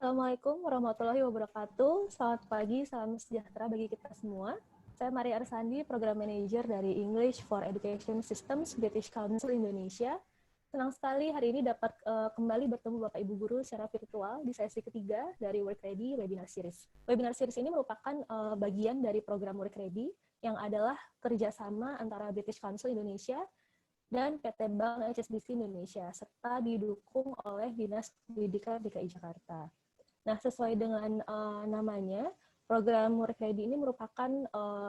Assalamualaikum warahmatullahi wabarakatuh. Selamat pagi, salam sejahtera bagi kita semua. Saya Maria Arsandi, Program Manager dari English for Education Systems British Council Indonesia. Senang sekali hari ini dapat kembali bertemu Bapak Ibu Guru secara virtual di sesi ketiga dari Work Ready Webinar Series. Webinar Series ini merupakan bagian dari program Work Ready yang adalah kerjasama antara British Council Indonesia dan PT Bank HSBC Indonesia, serta didukung oleh Dinas Pendidikan DKI Jakarta. Nah, sesuai dengan namanya, program Work Ready ini merupakan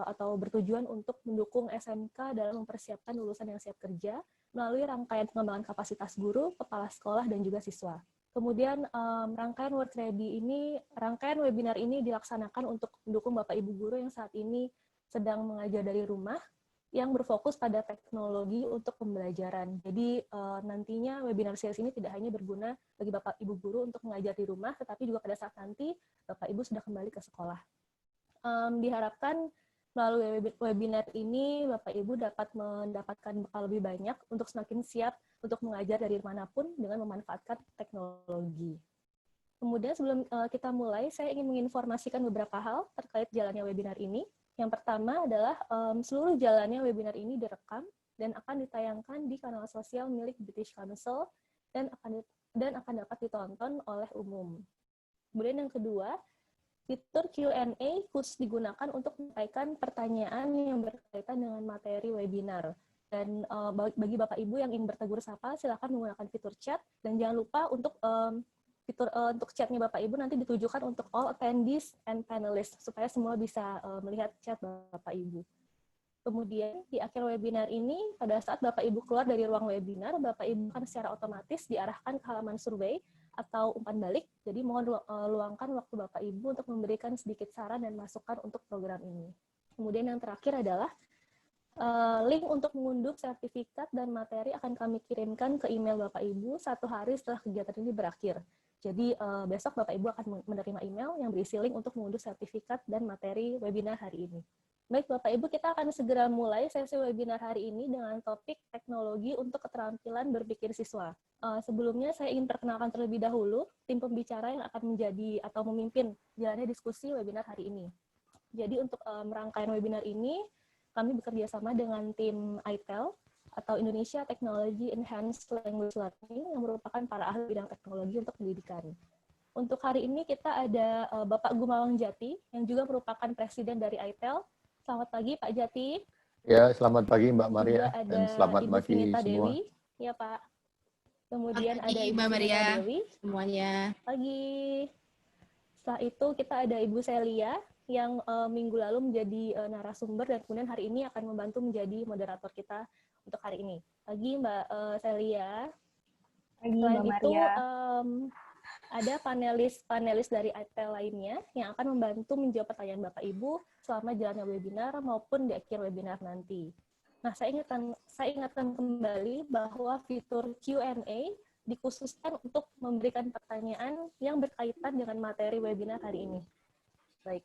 atau bertujuan untuk mendukung SMK dalam mempersiapkan lulusan yang siap kerja melalui rangkaian pengembangan kapasitas guru, kepala sekolah, dan juga siswa. Kemudian rangkaian Work Ready ini, rangkaian webinar ini dilaksanakan untuk mendukung Bapak Ibu guru yang saat ini sedang mengajar dari rumah, yang berfokus pada teknologi untuk pembelajaran. Jadi nantinya webinar series ini tidak hanya berguna bagi Bapak Ibu guru untuk mengajar di rumah, tetapi juga pada saat nanti Bapak Ibu sudah kembali ke sekolah. Diharapkan melalui webinar ini Bapak Ibu dapat mendapatkan bekal lebih banyak untuk semakin siap untuk mengajar dari manapun dengan memanfaatkan teknologi. Kemudian sebelum kita mulai, saya ingin menginformasikan beberapa hal terkait jalannya webinar ini. Yang pertama adalah seluruh jalannya webinar ini direkam dan akan ditayangkan di kanal sosial milik British Council dan akan dapat ditonton oleh umum. Kemudian yang kedua, fitur Q&A khusus digunakan untuk menyampaikan pertanyaan yang berkaitan dengan materi webinar. Dan bagi Bapak Ibu yang ingin bertegur sapa, silakan menggunakan fitur chat dan jangan lupa untuk untuk chatnya Bapak Ibu nanti ditujukan untuk all attendees and panelists supaya semua bisa melihat chat Bapak Ibu. Kemudian di akhir webinar ini, pada saat Bapak Ibu keluar dari ruang webinar, Bapak Ibu akan secara otomatis diarahkan ke halaman survei atau umpan balik. Jadi mohon luangkan waktu Bapak Ibu untuk memberikan sedikit saran dan masukan untuk program ini. Kemudian yang terakhir adalah link untuk mengunduh sertifikat dan materi akan kami kirimkan ke email Bapak Ibu 1 hari setelah kegiatan ini berakhir. Jadi besok Bapak Ibu akan menerima email yang berisi link untuk mengunduh sertifikat dan materi webinar hari ini. Baik Bapak Ibu, kita akan segera mulai sesi webinar hari ini dengan topik teknologi untuk keterampilan berpikir siswa. Sebelumnya saya ingin perkenalkan terlebih dahulu tim pembicara yang akan menjadi atau memimpin jalannya diskusi webinar hari ini. Jadi untuk rangkaian webinar ini, kami bekerja sama dengan tim ITEL, atau Indonesia Technology Enhanced Language Learning, yang merupakan para ahli bidang teknologi untuk pendidikan. Untuk hari ini kita ada Bapak Gumawang Jati, yang juga merupakan presiden dari ITEL. Selamat pagi Pak Jati. Ya, selamat pagi Mbak Maria, juga dan selamat Ibu pagi Finita semua. Dewi. Ya Pak. Kemudian pagi, ada Ibu Mbak Finita Maria, Dewi. semuanya. Pagi. Setelah itu kita ada Ibu Celia, yang minggu lalu menjadi narasumber dan kemudian hari ini akan membantu menjadi moderator kita untuk hari ini. Pagi Mbak Celia. Pagi Selain Mbak itu Maria. ada panelis lainnya yang akan membantu menjawab pertanyaan Bapak Ibu selama jalannya webinar maupun di akhir webinar nanti. Nah, saya ingatkan kembali bahwa fitur Q&A dikhususkan untuk memberikan pertanyaan yang berkaitan dengan materi webinar hari ini. Baik.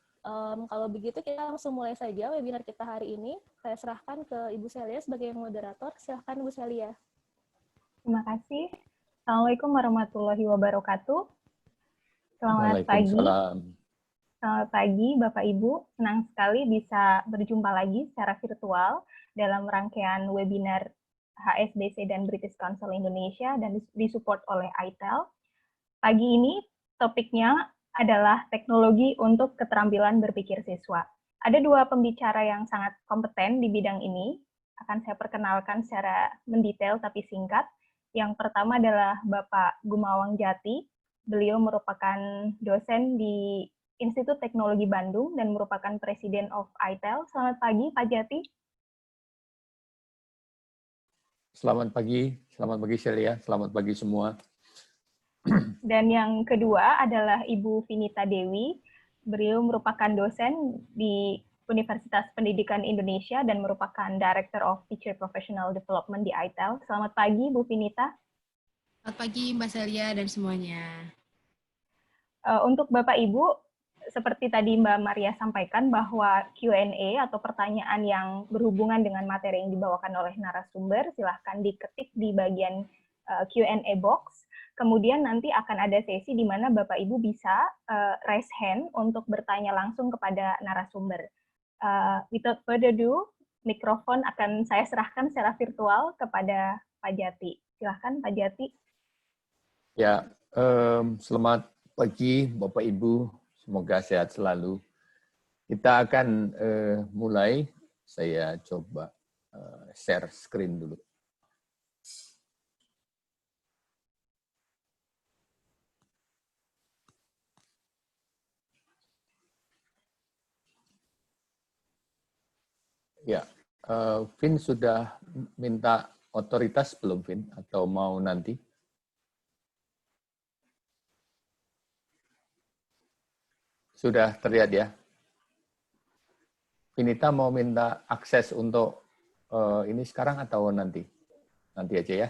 Kalau begitu kita langsung mulai saja webinar kita hari ini. Saya serahkan ke Ibu Celia sebagai moderator. Silahkan Ibu Celia. Terima kasih. Assalamualaikum warahmatullahi wabarakatuh. Selamat pagi. Selamat pagi Bapak Ibu. Senang sekali bisa berjumpa lagi secara virtual dalam rangkaian webinar HSBC dan British Council Indonesia dan disupport oleh ITEL. Pagi ini topiknya adalah teknologi untuk keterampilan berpikir siswa. Ada 2 pembicara yang sangat kompeten di bidang ini. Akan saya perkenalkan secara mendetail tapi singkat. Yang pertama adalah Bapak Gumawang Jati. Beliau merupakan dosen di Institut Teknologi Bandung dan merupakan Presiden of ITEL. Selamat pagi Pak Jati. Selamat pagi Celia, selamat pagi semua. Dan yang kedua adalah Ibu Finita Dewi. Beliau merupakan dosen di Universitas Pendidikan Indonesia dan merupakan Director of Teacher Professional Development di ITEL. Selamat pagi, Bu Finita. Selamat pagi, Mbak Celia dan semuanya. Untuk Bapak Ibu, seperti tadi Mbak Maria sampaikan bahwa Q&A atau pertanyaan yang berhubungan dengan materi yang dibawakan oleh narasumber, silahkan diketik di bagian Q&A box. Kemudian nanti akan ada sesi di mana Bapak Ibu bisa raise hand untuk bertanya langsung kepada narasumber. Without further ado, mikrofon akan saya serahkan secara virtual kepada Pak Jati. Silahkan Pak Jati. Ya, selamat pagi Bapak Ibu, semoga sehat selalu. Kita akan mulai, saya coba share screen dulu. Ya, Vin sudah minta otoritas belum, Vin? Atau mau nanti? Sudah terlihat ya? Vinita mau minta akses untuk ini sekarang atau nanti? Nanti aja ya.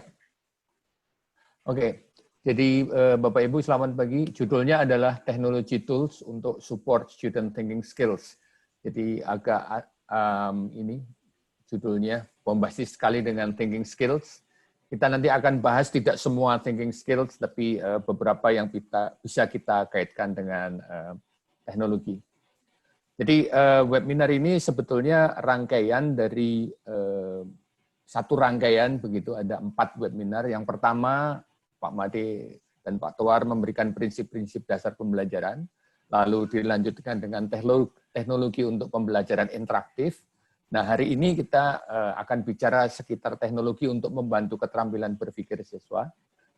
Oke, jadi Bapak Ibu selamat pagi. Judulnya adalah Technology Tools untuk Support Student Thinking Skills. Jadi agak ini judulnya bombastis sekali dengan thinking skills. Kita nanti akan bahas tidak semua thinking skills, tapi beberapa yang bisa kita kaitkan dengan teknologi. Jadi webinar ini sebetulnya rangkaian dari satu rangkaian begitu, ada 4 webinar. Yang pertama Pak Made dan Pak Toar memberikan prinsip-prinsip dasar pembelajaran, lalu dilanjutkan dengan teknologi untuk pembelajaran interaktif. Nah, hari ini kita akan bicara sekitar teknologi untuk membantu keterampilan berpikir siswa.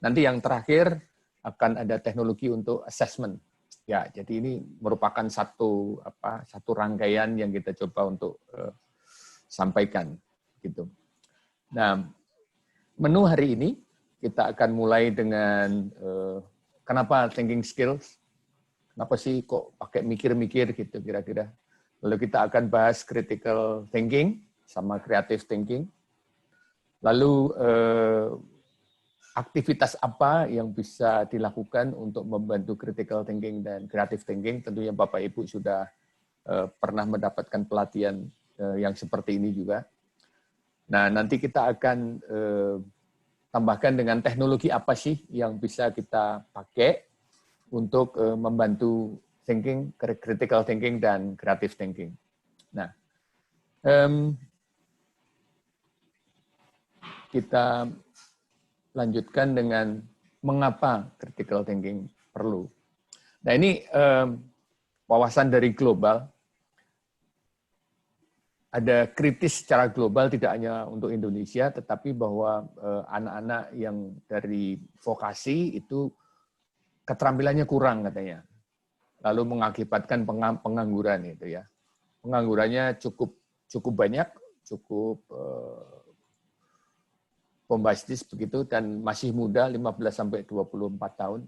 Nanti yang terakhir akan ada teknologi untuk assessment. Ya, jadi ini merupakan satu rangkaian yang kita coba untuk sampaikan gitu. Nah, menu hari ini kita akan mulai dengan kenapa thinking skills. Kenapa sih kok pakai mikir-mikir gitu kira-kira. Lalu kita akan bahas critical thinking sama creative thinking. Lalu aktivitas apa yang bisa dilakukan untuk membantu critical thinking dan creative thinking. Tentunya Bapak Ibu sudah pernah mendapatkan pelatihan yang seperti ini juga. Nah, nanti kita akan tambahkan dengan teknologi apa sih yang bisa kita pakai untuk membantu thinking, critical thinking, dan creative thinking. Nah, kita lanjutkan dengan mengapa critical thinking perlu. Nah, ini wawasan dari global. Ada kritis secara global, tidak hanya untuk Indonesia, tetapi bahwa anak-anak yang dari vokasi itu keterampilannya kurang katanya, lalu mengakibatkan pengangguran itu ya. Penganggurannya cukup banyak, cukup bombastis begitu, dan masih muda 15-24 tahun.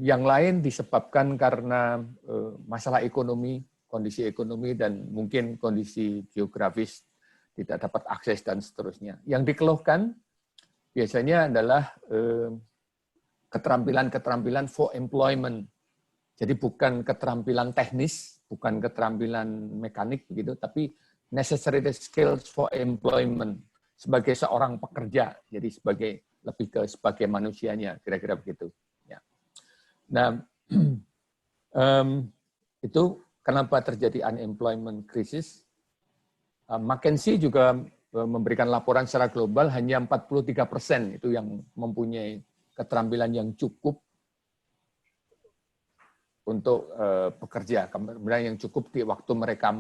Yang lain disebabkan karena masalah ekonomi, kondisi ekonomi, dan mungkin kondisi geografis, tidak dapat akses dan seterusnya. Yang dikeluhkan biasanya adalah keterampilan-keterampilan for employment. Jadi bukan keterampilan teknis, bukan keterampilan mekanik begitu, tapi necessary skills for employment sebagai seorang pekerja. Jadi sebagai manusianya, kira-kira begitu. Ya. Nah, itu kenapa terjadi unemployment crisis. McKinsey juga memberikan laporan secara global hanya 43% itu yang mempunyai keterampilan yang cukup untuk bekerja, kemudian yang cukup di waktu mereka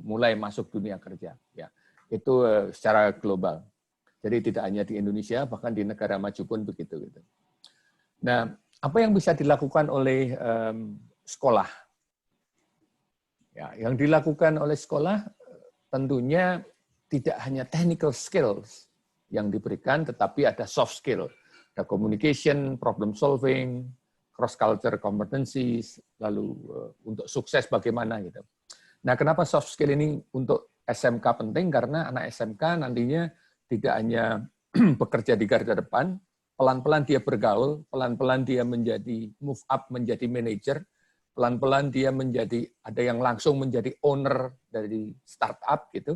mulai masuk dunia kerja. Ya, itu secara global. Jadi tidak hanya di Indonesia, bahkan di negara maju pun begitu. Gitu. Nah, apa yang bisa dilakukan oleh sekolah? Ya, yang dilakukan oleh sekolah tentunya tidak hanya technical skills yang diberikan, tetapi ada soft skill. Ada communication, problem solving, cross-culture competencies, lalu untuk sukses bagaimana gitu. Nah, kenapa soft skill ini untuk SMK penting? Karena anak SMK nantinya tidak hanya bekerja di garda depan, pelan-pelan dia bergaul, pelan-pelan dia move up menjadi manajer, pelan-pelan dia ada yang langsung menjadi owner dari startup gitu.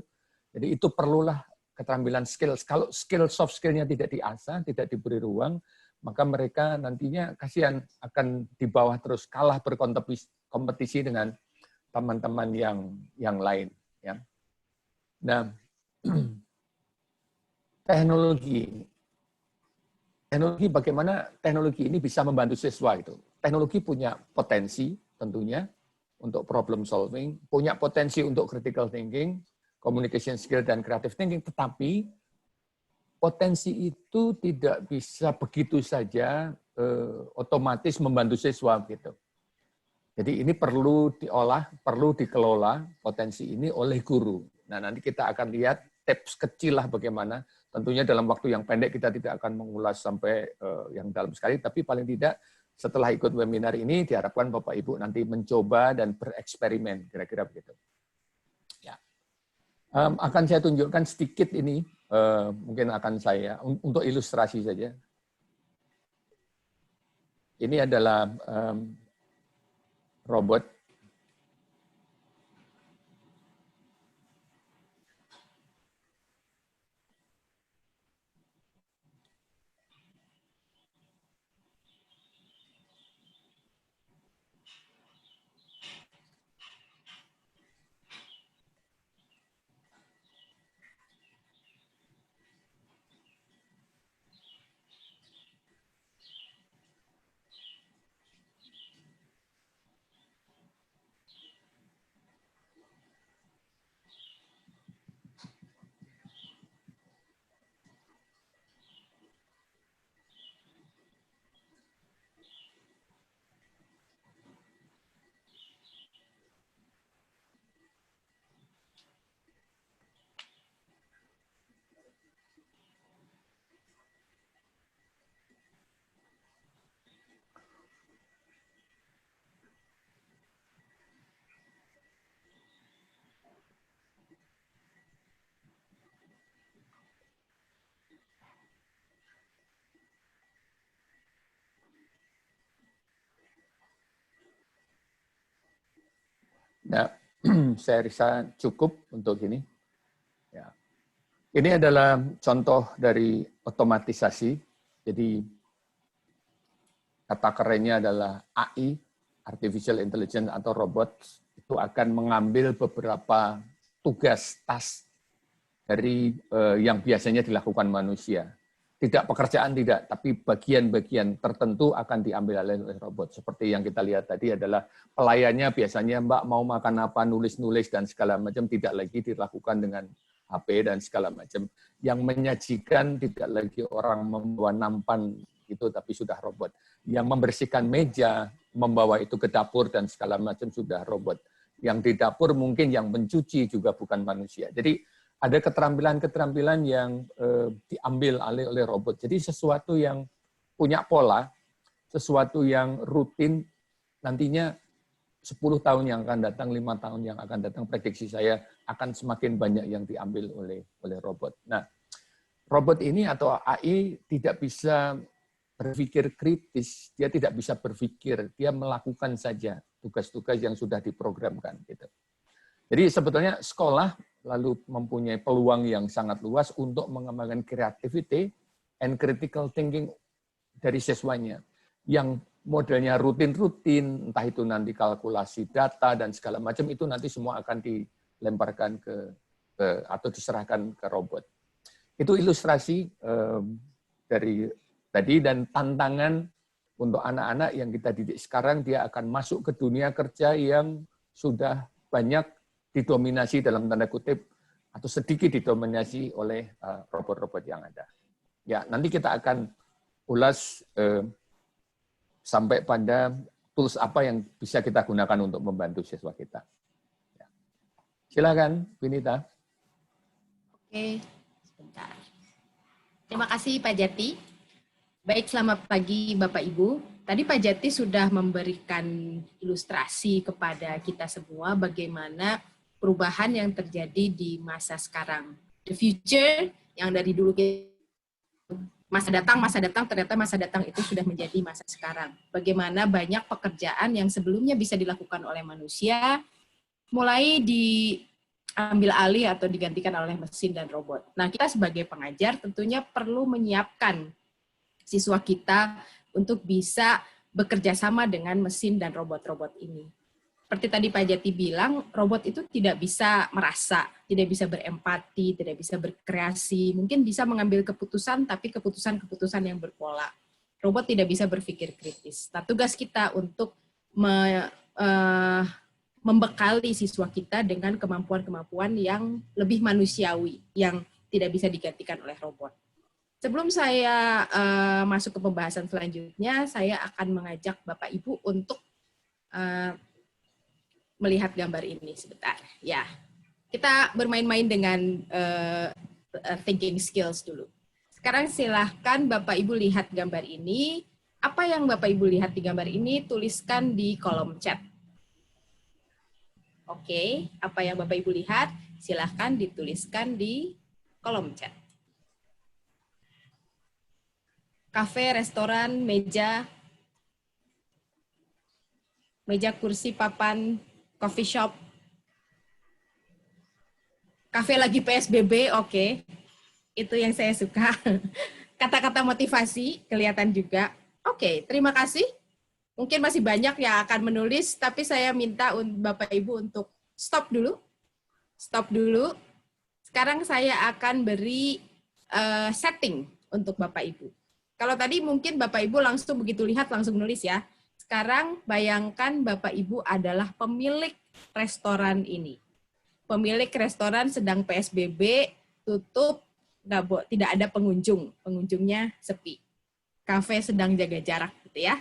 Jadi itu perlulah keterampilan skills. Kalau skill soft skill-nya tidak diasah, tidak diberi ruang, maka mereka nantinya kasihan akan di bawah terus, kalah berkompetisi dengan teman-teman yang lain. Ya. Nah, teknologi bagaimana teknologi ini bisa membantu siswa itu. Teknologi punya potensi tentunya untuk problem solving, punya potensi untuk critical thinking, communication skill, dan creative thinking, tetapi potensi itu tidak bisa begitu saja otomatis membantu siswa gitu. Jadi ini perlu diolah, perlu dikelola potensi ini oleh guru. Nah, nanti kita akan lihat tips kecil lah bagaimana. Tentunya dalam waktu yang pendek kita tidak akan mengulas sampai yang dalam sekali, tapi paling tidak setelah ikut webinar ini diharapkan Bapak Ibu nanti mencoba dan bereksperimen, kira-kira begitu. Ya. Akan saya tunjukkan sedikit ini, mungkin akan saya, untuk ilustrasi saja. Ini adalah robot. Nah, saya rasa cukup untuk ini. Ya. Ini adalah contoh dari otomatisasi. Jadi kata kerennya adalah AI, Artificial Intelligence atau robot, itu akan mengambil beberapa tugas, task dari yang biasanya dilakukan manusia. Tidak pekerjaan tidak, tapi bagian-bagian tertentu akan diambil oleh robot. Seperti yang kita lihat tadi adalah pelayannya biasanya Mbak mau makan apa, nulis-nulis dan segala macam, tidak lagi dilakukan dengan HP dan segala macam. Yang menyajikan tidak lagi orang membawa nampan itu, tapi sudah robot. Yang membersihkan meja, membawa itu ke dapur dan segala macam sudah robot. Yang di dapur mungkin yang mencuci juga bukan manusia. Jadi ada keterampilan-keterampilan yang diambil alih oleh robot. Jadi sesuatu yang punya pola, sesuatu yang rutin, nantinya 10 tahun yang akan datang, 5 tahun yang akan datang, prediksi saya akan semakin banyak yang diambil oleh robot. Nah, robot ini atau AI tidak bisa berpikir kritis, dia tidak bisa berpikir, dia melakukan saja tugas-tugas yang sudah diprogramkan. Gitu. Jadi sebetulnya sekolah lalu mempunyai peluang yang sangat luas untuk mengembangkan creativity and critical thinking dari siswanya. Yang modelnya rutin-rutin, entah itu nanti kalkulasi data dan segala macam, itu nanti semua akan dilemparkan atau diserahkan ke robot. Itu ilustrasi dari tadi, dan tantangan untuk anak-anak yang kita didik sekarang, dia akan masuk ke dunia kerja yang sudah banyak didominasi dalam tanda kutip atau sedikit didominasi oleh robot-robot yang ada. Ya, nanti kita akan ulas sampai pada tools apa yang bisa kita gunakan untuk membantu siswa kita. Ya. Silakan, Winita. Oke, sebentar. Terima kasih Pak Jati. Baik, selamat pagi Bapak Ibu. Tadi Pak Jati sudah memberikan ilustrasi kepada kita semua bagaimana perubahan yang terjadi di masa sekarang. The future yang dari dulu masa datang, ternyata masa datang itu sudah menjadi masa sekarang. Bagaimana banyak pekerjaan yang sebelumnya bisa dilakukan oleh manusia, mulai ambil alih atau digantikan oleh mesin dan robot. Nah, kita sebagai pengajar tentunya perlu menyiapkan siswa kita untuk bisa bekerja sama dengan mesin dan robot-robot ini. Seperti tadi Pak Jati bilang, robot itu tidak bisa merasa, tidak bisa berempati, tidak bisa berkreasi, mungkin bisa mengambil keputusan, tapi keputusan-keputusan yang berpola. Robot tidak bisa berpikir kritis. Nah, tugas kita untuk membekali siswa kita dengan kemampuan-kemampuan yang lebih manusiawi, yang tidak bisa digantikan oleh robot. Sebelum saya masuk ke pembahasan selanjutnya, saya akan mengajak Bapak Ibu untuk melihat gambar ini sebentar. Ya, kita bermain-main dengan thinking skills dulu. Sekarang silahkan Bapak Ibu lihat gambar ini. Apa yang Bapak Ibu lihat di gambar ini, tuliskan di kolom chat. Oke, apa yang Bapak Ibu lihat, silahkan dituliskan di kolom chat. Kafe, restoran, meja, kursi, papan, coffee shop. Kafe lagi PSBB, oke. Itu yang saya suka. Kata-kata motivasi, kelihatan juga. Oke, terima kasih. Mungkin masih banyak yang akan menulis, tapi saya minta Bapak Ibu untuk stop dulu. Stop dulu. Sekarang saya akan beri setting untuk Bapak Ibu. Kalau tadi mungkin Bapak Ibu langsung begitu lihat langsung nulis ya. Sekarang bayangkan Bapak Ibu adalah pemilik restoran ini. Pemilik restoran sedang PSBB, tutup, tidak ada pengunjung. Pengunjungnya sepi. Kafe sedang jaga jarak gitu ya.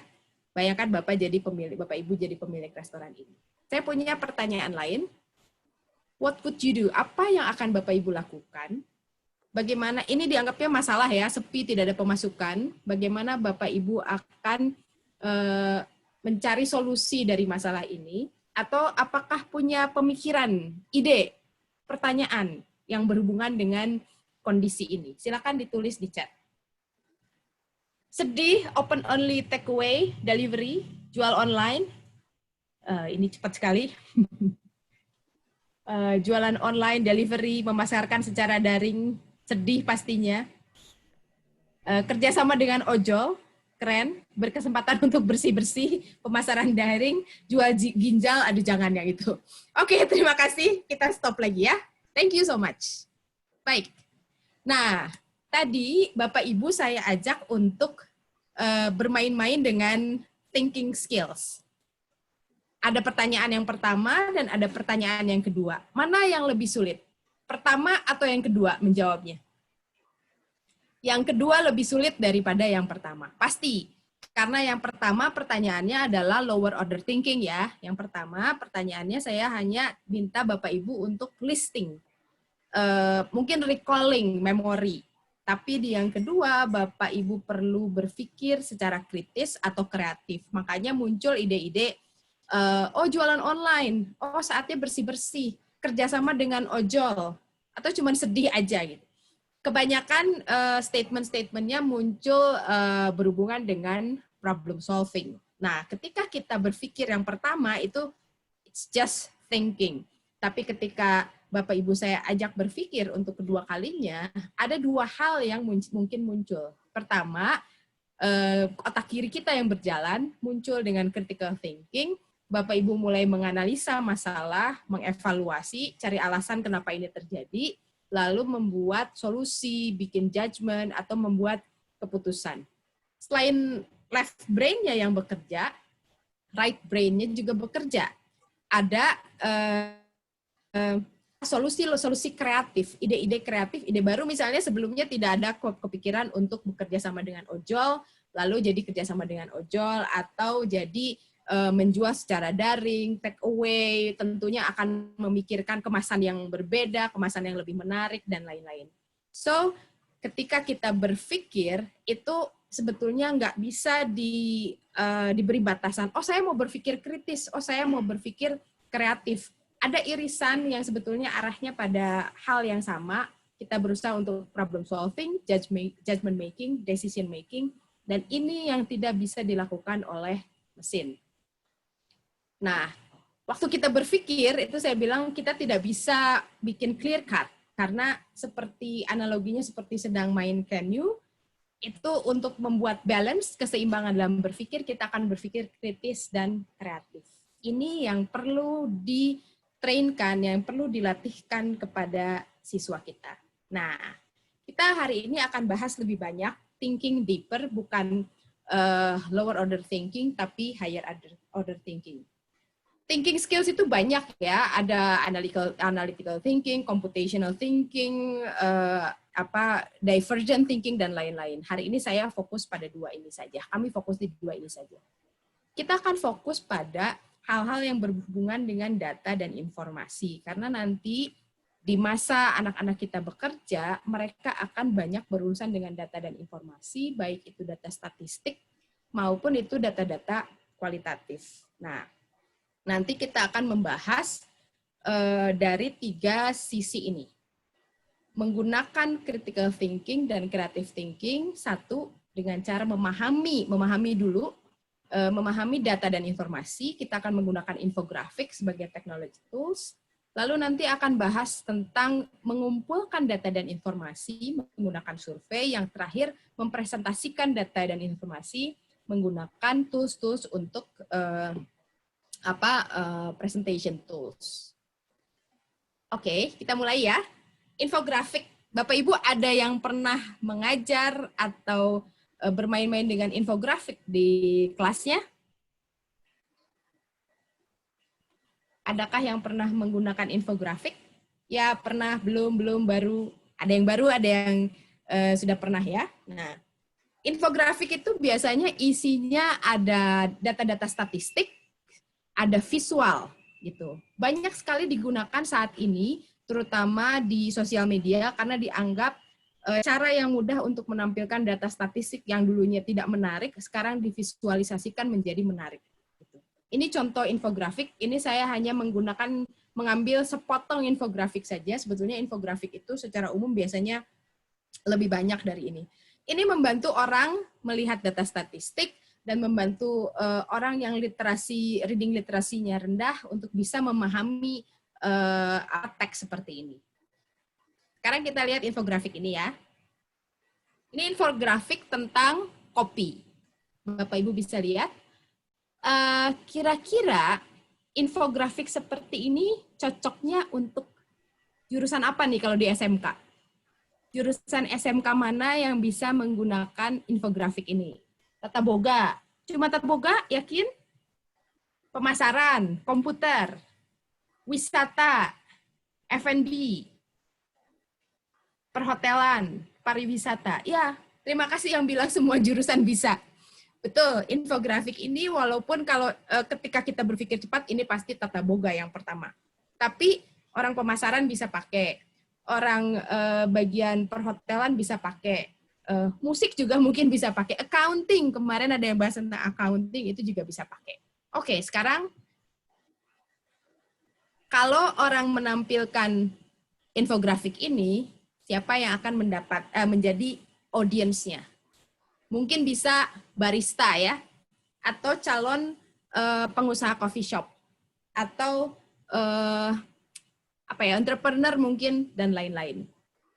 Bayangkan Bapak Ibu jadi pemilik restoran ini. Saya punya pertanyaan lain. What could you do? Apa yang akan Bapak Ibu lakukan? Bagaimana, ini dianggapnya masalah ya, sepi, tidak ada pemasukan. Bagaimana Bapak Ibu akan mencari solusi dari masalah ini? Atau apakah punya pemikiran, ide, pertanyaan yang berhubungan dengan kondisi ini? Silakan ditulis di chat. Sedih, open only takeaway, delivery, jual online. Ini cepat sekali. Jualan online, delivery, memasarkan secara daring, sedih pastinya. Kerjasama dengan ojol, keren. Berkesempatan untuk bersih-bersih, pemasaran daring, jual ginjal, aduh jangan yang itu. Oke, terima kasih. Kita stop lagi ya. Thank you so much. Baik. Nah, tadi Bapak Ibu saya ajak untuk bermain-main dengan thinking skills. Ada pertanyaan yang pertama dan ada pertanyaan yang kedua. Mana yang lebih sulit? Pertama atau yang kedua menjawabnya? Yang kedua lebih sulit daripada yang pertama. Pasti. Karena yang pertama pertanyaannya adalah lower order thinking ya. Yang pertama pertanyaannya saya hanya minta Bapak Ibu untuk listing. Mungkin recalling memory. Tapi di yang kedua, Bapak Ibu perlu berpikir secara kritis atau kreatif. Makanya muncul ide-ide, oh jualan online, oh saatnya bersih-bersih, kerjasama dengan ojol, atau cuma sedih aja gitu. Kebanyakan statement-statementnya muncul berhubungan dengan problem solving. Nah, ketika kita berpikir yang pertama itu, it's just thinking. Tapi ketika Bapak Ibu saya ajak berpikir untuk kedua kalinya, ada dua hal yang mungkin muncul. Pertama, otak kiri kita yang berjalan muncul dengan critical thinking. Bapak Ibu mulai menganalisa masalah, mengevaluasi, cari alasan kenapa ini terjadi, lalu membuat solusi, bikin judgment, atau membuat keputusan. Selain left brain-nya yang bekerja, right brain-nya juga bekerja. Ada solusi kreatif, ide-ide kreatif, ide baru misalnya sebelumnya tidak ada kepikiran untuk bekerja sama dengan ojol, lalu jadi kerjasama dengan ojol, atau jadi menjual secara daring, take away, tentunya akan memikirkan kemasan yang berbeda, kemasan yang lebih menarik, dan lain-lain. So, ketika kita berpikir, itu sebetulnya nggak bisa diberi batasan, oh saya mau berpikir kritis, oh saya mau berpikir kreatif. Ada irisan yang sebetulnya arahnya pada hal yang sama. Kita berusaha untuk problem solving, judgment making, decision making, dan ini yang tidak bisa dilakukan oleh mesin. Nah, waktu kita berpikir, itu saya bilang kita tidak bisa bikin clear cut, karena seperti analoginya seperti sedang main canoe, itu untuk membuat balance, keseimbangan dalam berpikir, kita akan berpikir kritis dan kreatif. Ini yang perlu ditrainkan, yang perlu dilatihkan kepada siswa kita. Nah, kita hari ini akan bahas lebih banyak thinking deeper, bukan lower order thinking, tapi higher order thinking. Thinking skills itu banyak ya, ada analytical thinking, computational thinking, divergent thinking, dan lain-lain. Hari ini saya fokus pada dua ini saja. Kami fokus di dua ini saja. Kita akan fokus pada hal-hal yang berhubungan dengan data dan informasi, karena nanti di masa anak-anak kita bekerja, mereka akan banyak berurusan dengan data dan informasi, baik itu data statistik maupun itu data-data kualitatif. Nah, nanti kita akan membahas dari 3 sisi ini. Menggunakan critical thinking dan creative thinking, satu, dengan cara memahami data dan informasi, kita akan menggunakan infografik sebagai technology tools. Lalu nanti akan bahas tentang mengumpulkan data dan informasi menggunakan survei, yang terakhir mempresentasikan data dan informasi menggunakan tools-tools untuk presentation tools. Oke, kita mulai ya. Infografik, Bapak Ibu ada yang pernah mengajar atau bermain-main dengan infografik di kelasnya? Adakah yang pernah menggunakan infografik? Ya, pernah, belum, baru. Ada yang baru, ada yang sudah pernah ya. Nah, infografik itu biasanya isinya ada data-data statistik, ada visual gitu. Banyak sekali digunakan saat ini, terutama di sosial media, karena dianggap cara yang mudah untuk menampilkan data statistik yang dulunya tidak menarik, sekarang divisualisasikan menjadi menarik. Ini contoh infografik, ini saya hanya mengambil sepotong infografik saja. Sebetulnya infografik itu secara umum biasanya lebih banyak dari ini. Ini membantu orang melihat data statistik dan membantu orang yang reading literasinya rendah untuk bisa memahami teks seperti ini. Sekarang kita lihat infografik ini ya. Ini infografik tentang kopi. Bapak Ibu bisa lihat. Kira-kira infografik seperti ini cocoknya untuk jurusan apa nih kalau di SMK? Jurusan SMK mana yang bisa menggunakan infografik ini? Tata boga. Cuma tata boga, yakin? Pemasaran, komputer, wisata, F&B, perhotelan, pariwisata. Ya, terima kasih yang bilang semua jurusan bisa. Betul, infografik ini walaupun kalau ketika kita berpikir cepat, ini pasti tata boga yang pertama. Tapi orang pemasaran bisa pakai, orang bagian perhotelan bisa pakai, musik juga mungkin bisa pakai, accounting, kemarin ada yang bahas tentang accounting, itu juga bisa pakai. Oke, sekarang kalau orang menampilkan infografik ini, siapa yang akan menjadi audiensnya? Mungkin bisa barista ya, atau calon pengusaha coffee shop, atau entrepreneur mungkin, dan lain-lain,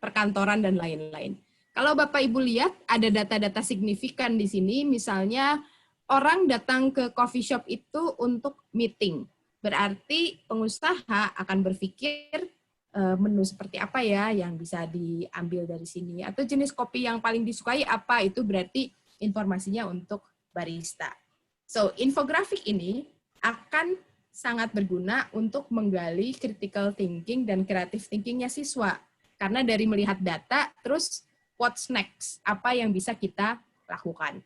perkantoran dan lain-lain. Kalau Bapak Ibu lihat ada data-data signifikan di sini, misalnya orang datang ke coffee shop itu untuk meeting, berarti pengusaha akan berpikir menu seperti apa ya yang bisa diambil dari sini, atau jenis kopi yang paling disukai apa, itu berarti informasinya untuk barista. So, infografik ini akan sangat berguna untuk menggali critical thinking dan creative thinking-nya siswa. Karena dari melihat data, terus what's next? Apa yang bisa kita lakukan?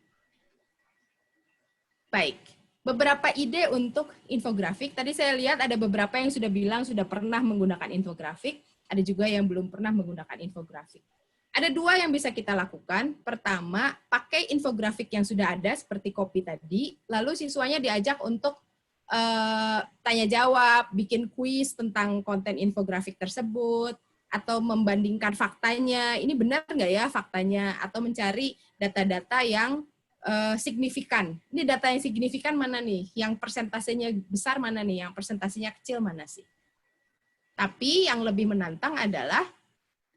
Baik. Beberapa ide untuk infografik. Tadi saya lihat ada beberapa yang sudah bilang sudah pernah menggunakan infografik. Ada juga yang belum pernah menggunakan infografik. Ada 2 yang bisa kita lakukan. Pertama, pakai infografik yang sudah ada seperti kopi tadi. Lalu siswanya diajak untuk tanya jawab, bikin kuis tentang konten infografik tersebut, atau membandingkan faktanya. Ini benar nggak ya faktanya? Atau mencari data-data yang signifikan. Ini data yang signifikan mana nih? Yang persentasenya besar mana nih? Yang persentasenya kecil mana sih? Tapi yang lebih menantang adalah,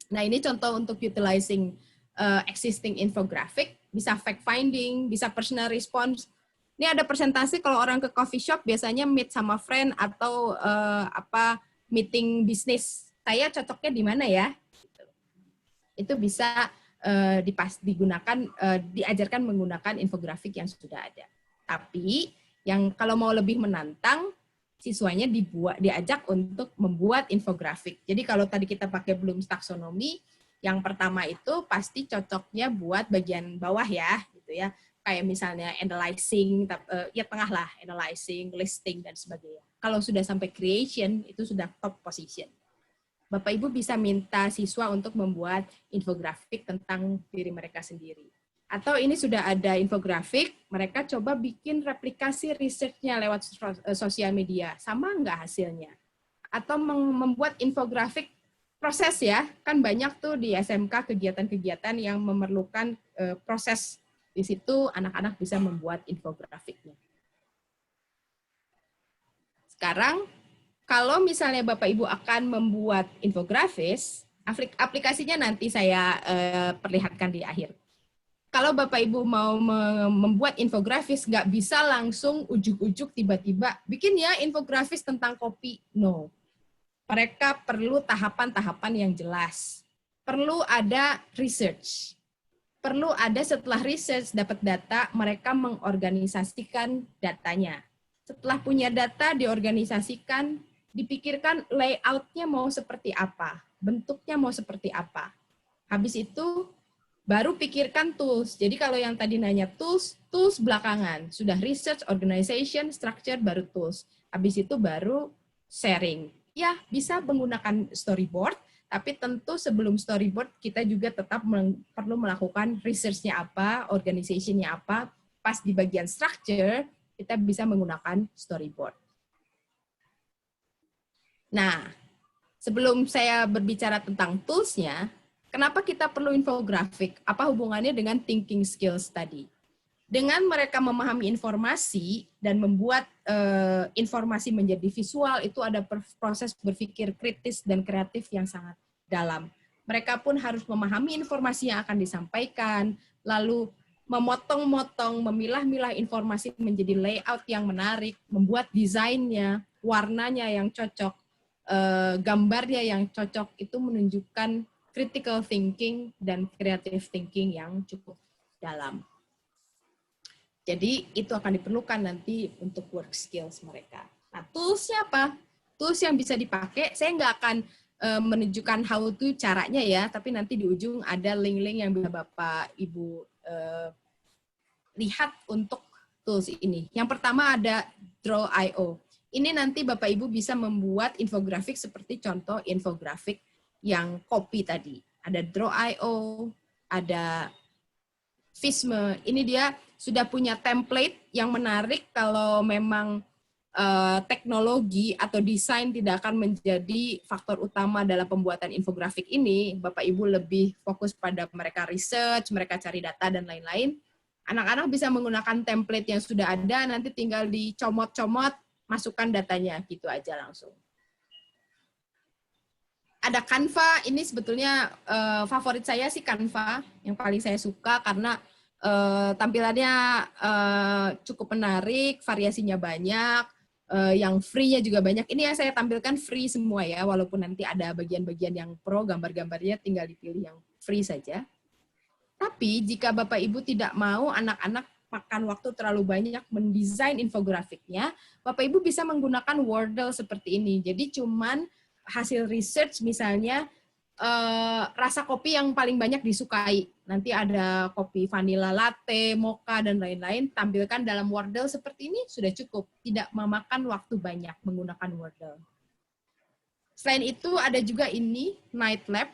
nah ini contoh untuk utilizing existing infographic, bisa fact finding, bisa personal response. Ini ada presentasi kalau orang ke coffee shop biasanya meet sama friend atau meeting bisnis. Saya cocoknya di mana ya? Itu bisa diajarkan menggunakan infografik yang sudah ada. Tapi yang kalau mau lebih menantang, siswanya diajak untuk membuat infografik. Jadi kalau tadi kita pakai Bloom's Taxonomy, yang pertama itu pasti cocoknya buat bagian bawah ya, gitu ya. Kayak misalnya analyzing, ya tengah lah, analyzing, listing dan sebagainya. Kalau sudah sampai creation, itu sudah top position. Bapak Ibu bisa minta siswa untuk membuat infografik tentang diri mereka sendiri. Atau ini sudah ada infografik, mereka coba bikin replikasi research-nya lewat sosial media. Sama nggak hasilnya? Atau membuat infografik proses ya, kan banyak tuh di SMK kegiatan-kegiatan yang memerlukan proses. Di situ anak-anak bisa membuat infografiknya. Sekarang, kalau misalnya Bapak Ibu akan membuat infografis, aplikasinya nanti saya perlihatkan di akhir. Kalau Bapak Ibu mau membuat infografis, nggak bisa langsung ujuk-ujuk tiba-tiba bikin ya infografis tentang kopi. No. Mereka perlu tahapan-tahapan yang jelas. Perlu ada research. Perlu ada setelah research dapat data, mereka mengorganisasikan datanya. Setelah punya data, diorganisasikan, dipikirkan layout-nya mau seperti apa, bentuknya mau seperti apa. Habis itu baru pikirkan tools. Jadi kalau yang tadi nanya tools belakangan. Sudah research, organization, structure, baru tools. Habis itu baru sharing. Ya, bisa menggunakan storyboard, tapi tentu sebelum storyboard kita juga tetap perlu melakukan research-nya apa, organization-nya apa. Pas di bagian structure, kita bisa menggunakan storyboard. Nah, sebelum saya berbicara tentang tools-nya, kenapa kita perlu infografik? Apa hubungannya dengan thinking skills tadi? Dengan mereka memahami informasi dan membuat informasi menjadi visual, itu ada proses berpikir kritis dan kreatif yang sangat dalam. Mereka pun harus memahami informasi yang akan disampaikan, lalu memotong-motong, memilah-milah informasi menjadi layout yang menarik, membuat desainnya, warnanya yang cocok, gambarnya yang cocok, itu menunjukkan critical thinking dan creative thinking yang cukup dalam. Jadi itu akan diperlukan nanti untuk work skills mereka. Nah, tools-nya apa? Tools yang bisa dipakai, saya nggak akan menunjukkan how to caranya ya, tapi nanti di ujung ada link-link yang bisa Bapak Ibu lihat untuk tools ini. Yang pertama ada Draw.io. Ini nanti Bapak Ibu bisa membuat infografik seperti contoh infografik yang copy tadi. Ada Draw.io, ada Visme. Ini dia sudah punya template yang menarik kalau memang teknologi atau desain tidak akan menjadi faktor utama dalam pembuatan infografik ini. Bapak Ibu lebih fokus pada mereka research, mereka cari data dan lain-lain. Anak-anak bisa menggunakan template yang sudah ada, nanti tinggal dicomot-comot, masukkan datanya, gitu aja langsung. Ada Canva, ini sebetulnya favorit saya sih Canva, yang paling saya suka karena tampilannya cukup menarik, variasinya banyak, yang free-nya juga banyak. Ini yang saya tampilkan free semua ya, walaupun nanti ada bagian-bagian yang pro, gambar-gambarnya tinggal dipilih yang free saja. Tapi jika Bapak Ibu tidak mau anak-anak makan waktu terlalu banyak mendesain infografiknya, Bapak Ibu bisa menggunakan Wordle seperti ini. Jadi cuman hasil research misalnya rasa kopi yang paling banyak disukai. Nanti ada kopi vanilla latte, mocha, dan lain-lain. Tampilkan dalam Wordle seperti ini sudah cukup. Tidak memakan waktu banyak menggunakan Wordle. Selain itu ada juga ini, Night Lab.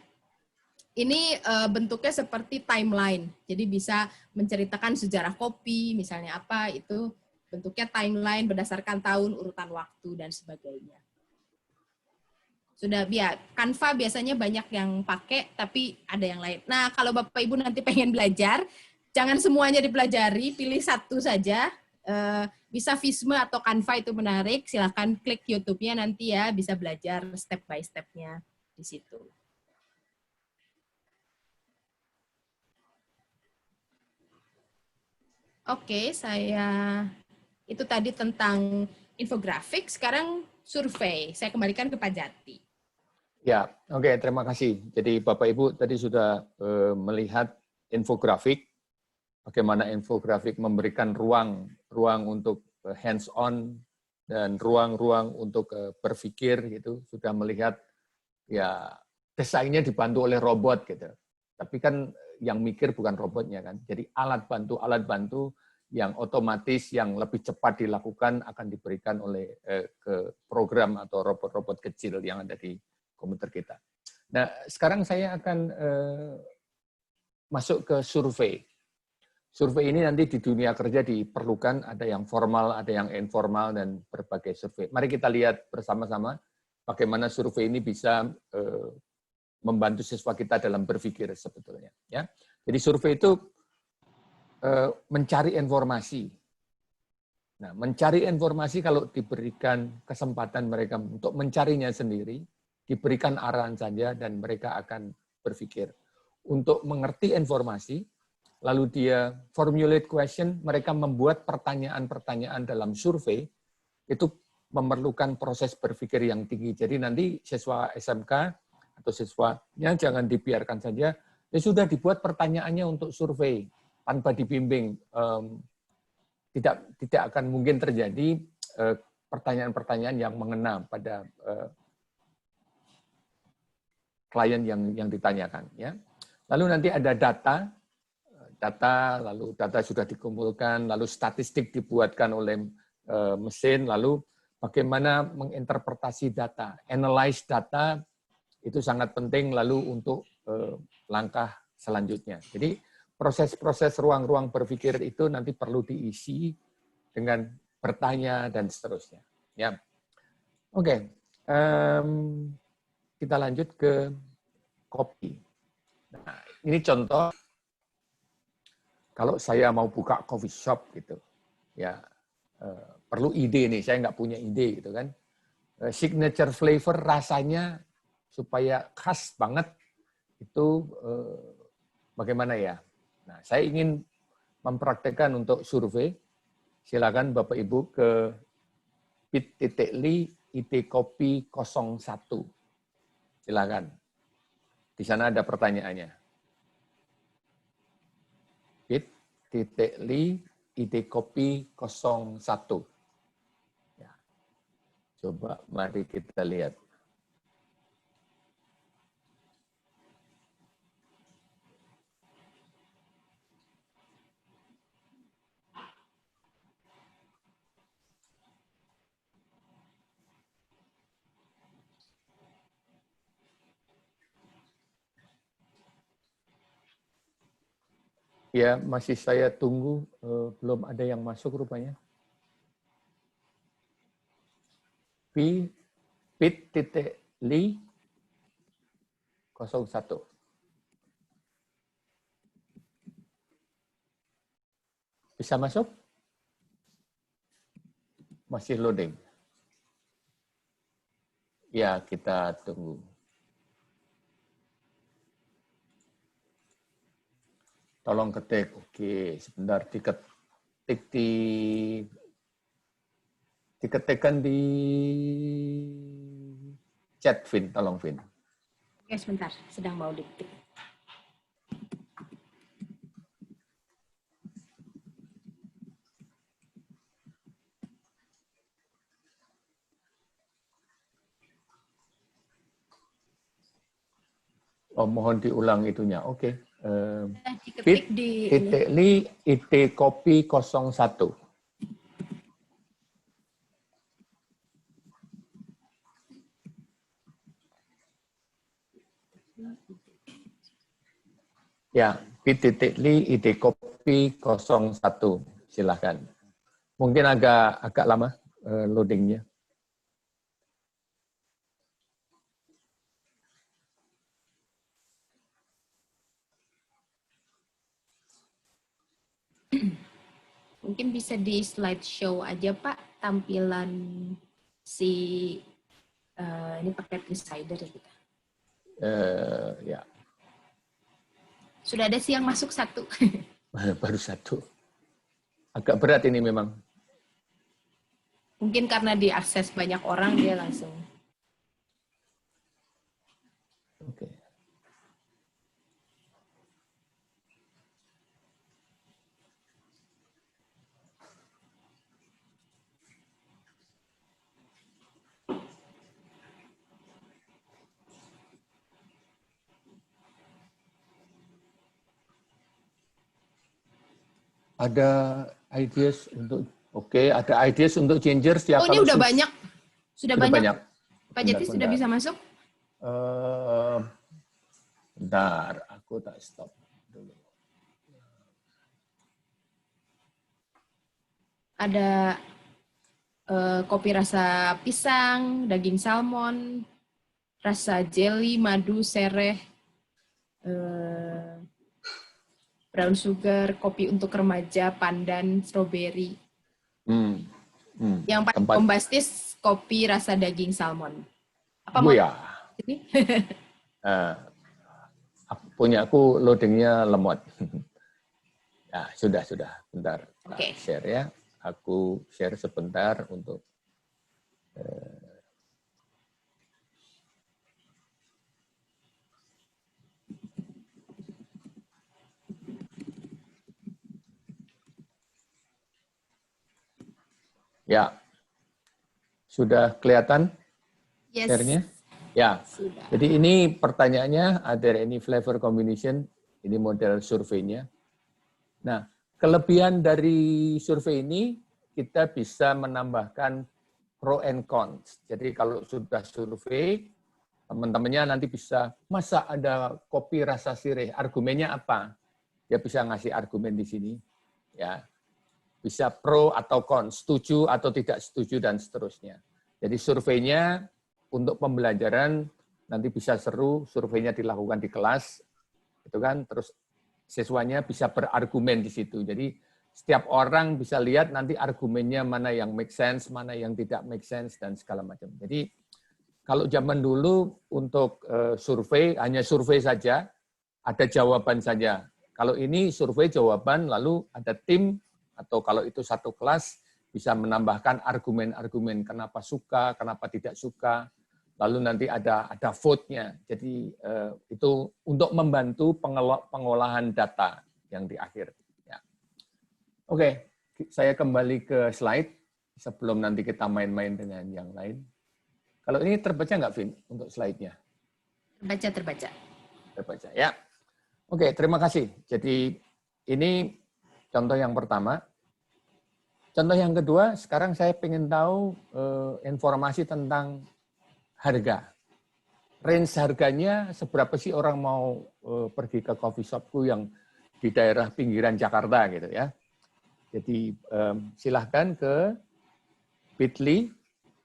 Ini bentuknya seperti timeline. Jadi bisa menceritakan sejarah kopi, misalnya apa, itu bentuknya timeline berdasarkan tahun, urutan waktu, dan sebagainya. Sudah Canva biasanya banyak yang pakai, tapi ada yang lain. Nah, kalau Bapak Ibu nanti pengen belajar, jangan semuanya dipelajari, pilih satu saja. Bisa Visma atau Canva itu menarik, silahkan klik YouTube-nya nanti ya, bisa belajar step by step-nya di situ. Oke, itu tadi tentang infografik, sekarang survei. Saya kembalikan ke Pak Jati. Ya, oke, terima kasih. Jadi Bapak Ibu tadi sudah melihat infografik, bagaimana infografik memberikan ruang untuk hands-on dan ruang-ruang untuk berpikir gitu. Sudah melihat ya desainnya dibantu oleh robot gitu. Tapi kan yang mikir bukan robotnya kan. Jadi alat bantu yang otomatis yang lebih cepat dilakukan akan diberikan oleh ke program atau robot-robot kecil yang ada di komputer kita. Nah, sekarang saya akan masuk ke survei. Survei ini nanti di dunia kerja diperlukan, ada yang formal, ada yang informal, dan berbagai survei. Mari kita lihat bersama-sama bagaimana survei ini bisa membantu siswa kita dalam berpikir sebetulnya. Ya, jadi survei itu mencari informasi. Nah, mencari informasi kalau diberikan kesempatan mereka untuk mencarinya sendiri, diberikan arahan saja dan mereka akan berpikir. Untuk mengerti informasi, lalu dia formulate question, mereka membuat pertanyaan-pertanyaan dalam survei, itu memerlukan proses berpikir yang tinggi. Jadi nanti siswa SMK atau siswanya jangan dibiarkan saja, ya sudah dibuat pertanyaannya untuk survei tanpa dibimbing. Tidak akan mungkin terjadi pertanyaan-pertanyaan yang mengena pada klien yang ditanyakan. Ya. Lalu nanti ada data, lalu data sudah dikumpulkan, lalu statistik dibuatkan oleh mesin, lalu bagaimana menginterpretasi data, analyze data, itu sangat penting lalu untuk langkah selanjutnya. Jadi proses-proses ruang-ruang berpikir itu nanti perlu diisi dengan bertanya dan seterusnya. Ya, oke. Kita lanjut ke copy. Nah, ini contoh kalau saya mau buka coffee shop gitu, ya perlu ide nih. Saya nggak punya ide gitu kan. Signature flavor rasanya supaya khas banget itu bagaimana ya? Nah, saya ingin mempraktekkan untuk survei. Silakan Bapak Ibu ke bit.ly itkopi 01. Silakan. Di sana ada pertanyaannya. bit.ly itkopi 01. Ya. Coba mari kita lihat. Ya, masih saya tunggu, belum ada yang masuk rupanya. bit.ly 01. Bisa masuk? Masih loading. Ya, kita tunggu. Tolong ketik. Oke, sebentar diketikkan di chat, Vin. Tolong, Vin. Oke, sebentar. Sedang mau diketik. Oh, mohon diulang itunya. Oke. bit.ly itkopi 01. Ya, bit.ly itkopi 01. Silahkan. Mungkin agak lama loadingnya. Mungkin bisa di slideshow aja Pak, tampilan si ini paket insider ya kita. Ya. Sudah ada sih yang masuk 1. Baru 1. Agak berat ini memang. Mungkin karena diakses banyak orang dia langsung. Oke. Ada ideas untuk ada ideas untuk changers ya. Oh, ini udah banyak. Sudah banyak. Pak Jati sudah bisa masuk? Bentar, aku tak stop dulu. Ada kopi rasa pisang, daging salmon, rasa jelly, madu, sereh, brown sugar, kopi untuk remaja, pandan, strawberry. Yang paling bombastis kopi rasa daging salmon. Apa mau? Ya. Ini? Punya aku loadingnya lemot. Ya, sudah. Bentar. Okay. Share ya. Aku share sebentar untuk ya. Sudah kelihatan Yes. share-nya? Ya. Sudah. Jadi ini pertanyaannya, are there any flavor combination? Ini model surveinya. Nah, kelebihan dari survei ini, kita bisa menambahkan pro and cons. Jadi kalau sudah survei, teman-temannya nanti bisa, masa ada kopi rasa sirih, argumennya apa? Dia bisa ngasih argumen di sini. Ya, bisa pro atau cons, setuju atau tidak setuju, dan seterusnya. Jadi surveinya untuk pembelajaran nanti bisa seru, surveinya dilakukan di kelas, itu kan, terus siswanya bisa berargumen di situ. Jadi setiap orang bisa lihat nanti argumennya mana yang make sense, mana yang tidak make sense, dan segala macam. Jadi kalau zaman dulu untuk survei, hanya survei saja, ada jawaban saja. Kalau ini survei jawaban, lalu ada tim, atau kalau itu satu kelas, bisa menambahkan argumen-argumen kenapa suka, kenapa tidak suka, lalu nanti ada vote-nya. Jadi itu untuk membantu pengolahan data yang di akhir. Ya. Oke, saya kembali ke slide sebelum nanti kita main-main dengan yang lain. Kalau ini terbaca nggak, Vin, untuk slide-nya? Terbaca. Terbaca, ya. Oke, terima kasih. Jadi ini contoh yang pertama. Contoh yang kedua, sekarang saya ingin tahu informasi tentang harga. Range harganya seberapa sih orang mau pergi ke coffee shopku yang di daerah pinggiran Jakarta gitu ya. Jadi silahkan ke bit.ly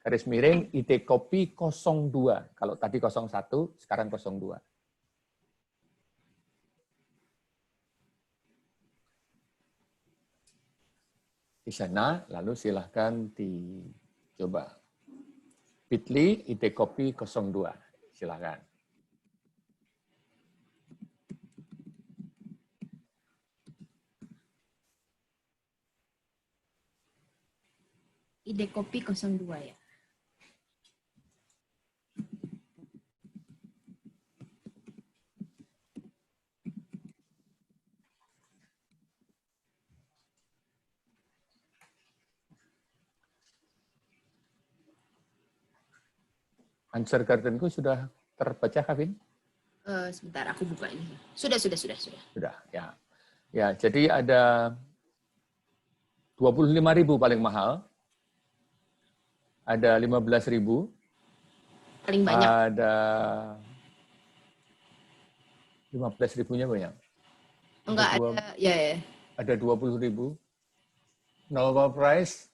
/ITkopi 02. Kalau tadi 01, sekarang 02. Di sana, lalu silahkan dicoba. bit.ly ITkopi 02. Silahkan. ITkopi 02 ya. Answer gardenku sudah terbaca, Kavin? Sebentar, aku buka ini. Sudah. Sudah, ya. Ya, jadi ada 25.000 paling mahal. Ada 15.000. Paling banyak. Ada 15.000-nya banyak. Enggak ada, ya. Ada 20.000. Normal price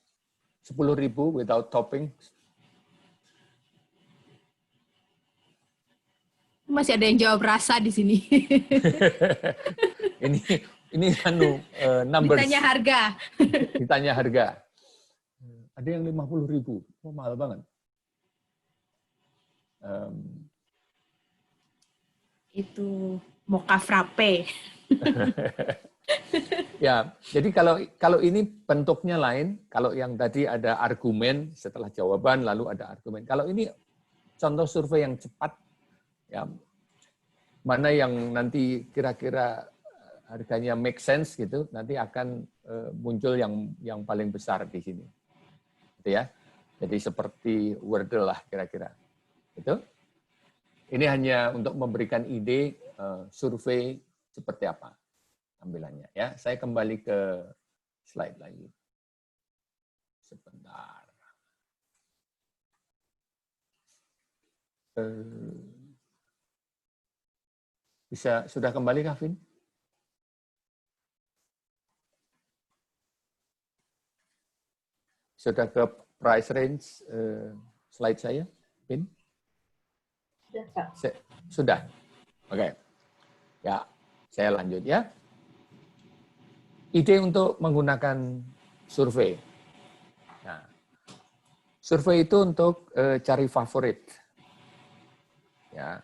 10.000 without topping. Masih ada yang jawab rasa di sini. Ini ini numbers. Ditanya harga. Ditanya harga. Ada yang 50.000, mahal banget. Itu mocha frappe. Ya, jadi kalau ini bentuknya lain, kalau yang tadi ada argumen setelah jawaban lalu ada argumen. Kalau ini contoh survei yang cepat, ya mana yang nanti kira-kira harganya make sense gitu, nanti akan muncul yang paling besar di sini, gitu ya. Jadi seperti Wordle lah kira-kira. Itu. Ini hanya untuk memberikan ide survei seperti apa tampilannya. Ya, saya kembali ke slide lagi. Sebentar. Sudah kembali, Kavin? Sudah ke price range slide saya, Vin? Sudah. Oke. Ya, saya lanjut ya. Ide untuk menggunakan survei. Nah, survei itu untuk cari favorit. Ya.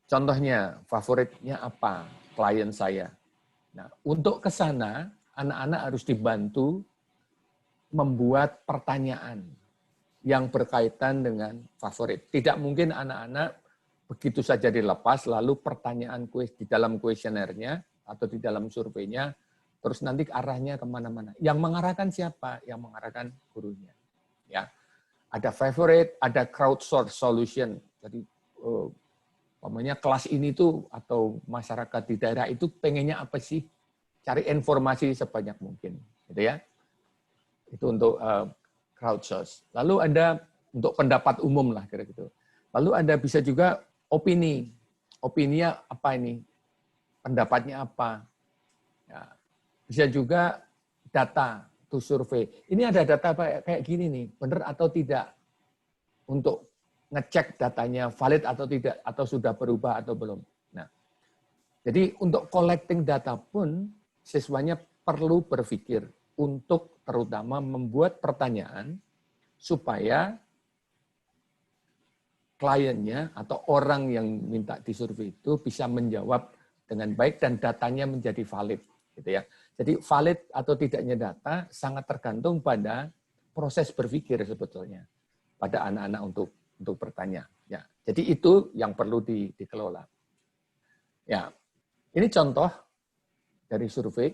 Contohnya, favoritnya apa? Klien saya. Nah, untuk ke sana, anak-anak harus dibantu membuat pertanyaan yang berkaitan dengan favorit. Tidak mungkin anak-anak begitu saja dilepas, lalu pertanyaan di dalam kuesionernya atau di dalam surveinya, terus nanti arahnya kemana-mana. Yang mengarahkan siapa? Yang mengarahkan gurunya. Ya, ada favorite, ada crowdsource solution. Jadi, umpamanya kelas ini tuh atau masyarakat di daerah itu pengennya apa sih? Cari informasi sebanyak mungkin, gitu ya. Itu untuk crowdsource. Lalu ada untuk pendapat umum lah kira-kira. Lalu ada bisa juga opini. Opininya apa ini? Pendapatnya apa? Ya. Bisa juga data, to survei. Ini ada data kayak gini nih, benar atau tidak? Untuk ngecek datanya valid atau tidak, atau sudah berubah atau belum. Nah, jadi untuk collecting data pun siswanya perlu berpikir untuk terutama membuat pertanyaan supaya kliennya atau orang yang minta disurvei itu bisa menjawab dengan baik dan datanya menjadi valid, gitu ya. Jadi valid atau tidaknya data sangat tergantung pada proses berpikir sebetulnya pada anak-anak untuk bertanya. Ya, jadi itu yang perlu dikelola. Ya, ini contoh dari survei.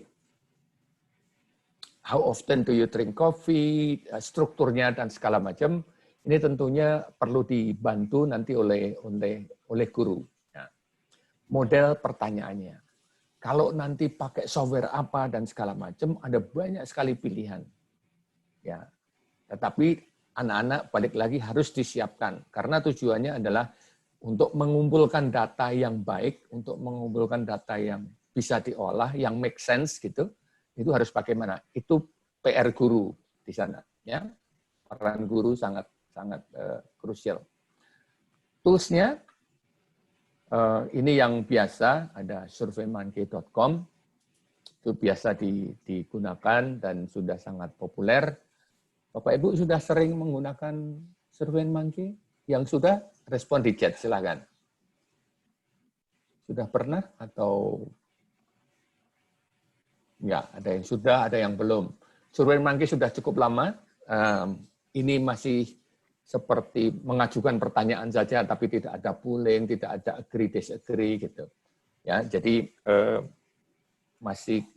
How often do you drink coffee? Strukturnya dan segala macam. Ini tentunya perlu dibantu nanti oleh guru. Ya. Model pertanyaannya. Kalau nanti pakai software apa dan segala macam, ada banyak sekali pilihan. Ya. Tetapi anak-anak balik lagi harus disiapkan. Karena tujuannya adalah untuk mengumpulkan data yang baik, untuk mengumpulkan data yang bisa diolah, yang make sense gitu. Itu harus bagaimana? Itu PR guru di sana. Ya. Peran guru sangat krusial. Toolsnya ini yang biasa, ada surveymonkey.com, itu biasa digunakan dan sudah sangat populer. Bapak Ibu sudah sering menggunakan SurveyMonkey? Yang sudah, respon di chat, silakan. Sudah pernah atau enggak? Ada yang sudah, ada yang belum. SurveyMonkey sudah cukup lama. Ini masih seperti mengajukan pertanyaan saja, tapi tidak ada polling, tidak ada agree, disagree, gitu. Ya, jadi masih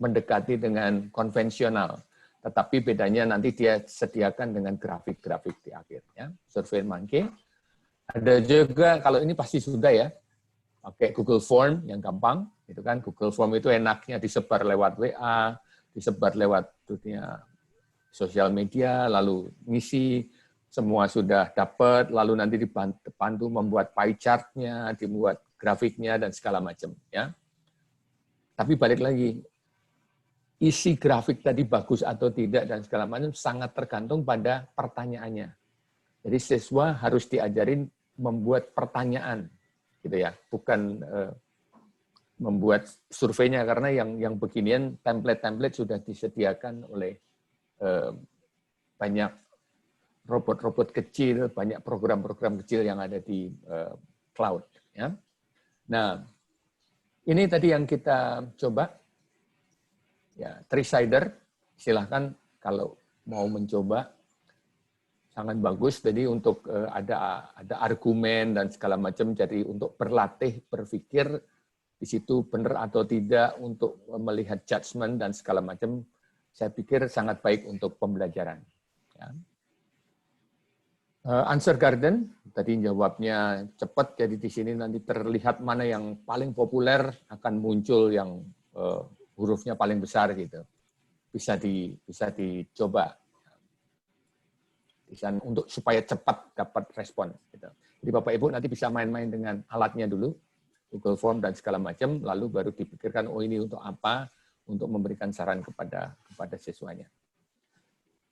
mendekati dengan konvensional. Tetapi bedanya nanti dia sediakan dengan grafik-grafik di akhir. Ya. SurveyMonkey. Ada juga, kalau ini pasti sudah ya, pakai Google Form yang gampang. Gitu kan. Google Form itu enaknya disebar lewat WA, disebar lewat dunia sosial media, lalu ngisi, semua sudah dapat, lalu nanti dibantu membuat pie chart-nya, dibuat grafiknya, dan segala macam. Ya. Tapi balik lagi, isi grafik tadi bagus atau tidak, dan segala macam sangat tergantung pada pertanyaannya. Jadi siswa harus diajarin membuat pertanyaan, gitu ya, bukan membuat surveinya, karena yang beginian template-template sudah disediakan oleh banyak robot-robot kecil, banyak program-program kecil yang ada di cloud. Ya. Nah, ini tadi yang kita coba. Ya, three-sider, silahkan kalau mau mencoba, sangat bagus. Jadi untuk ada argumen dan segala macam, jadi untuk berlatih berpikir di situ benar atau tidak, untuk melihat judgement dan segala macam, saya pikir sangat baik untuk pembelajaran. Ya. Answer Garden, tadi jawabnya cepat, jadi di sini nanti terlihat mana yang paling populer, akan muncul yang hurufnya paling besar gitu. Bisa dicoba. Untuk supaya cepat dapat respon. Gitu. Jadi Bapak Ibu nanti bisa main-main dengan alatnya dulu, Google Form dan segala macam, lalu baru dipikirkan, oh ini untuk apa, untuk memberikan saran kepada siswanya.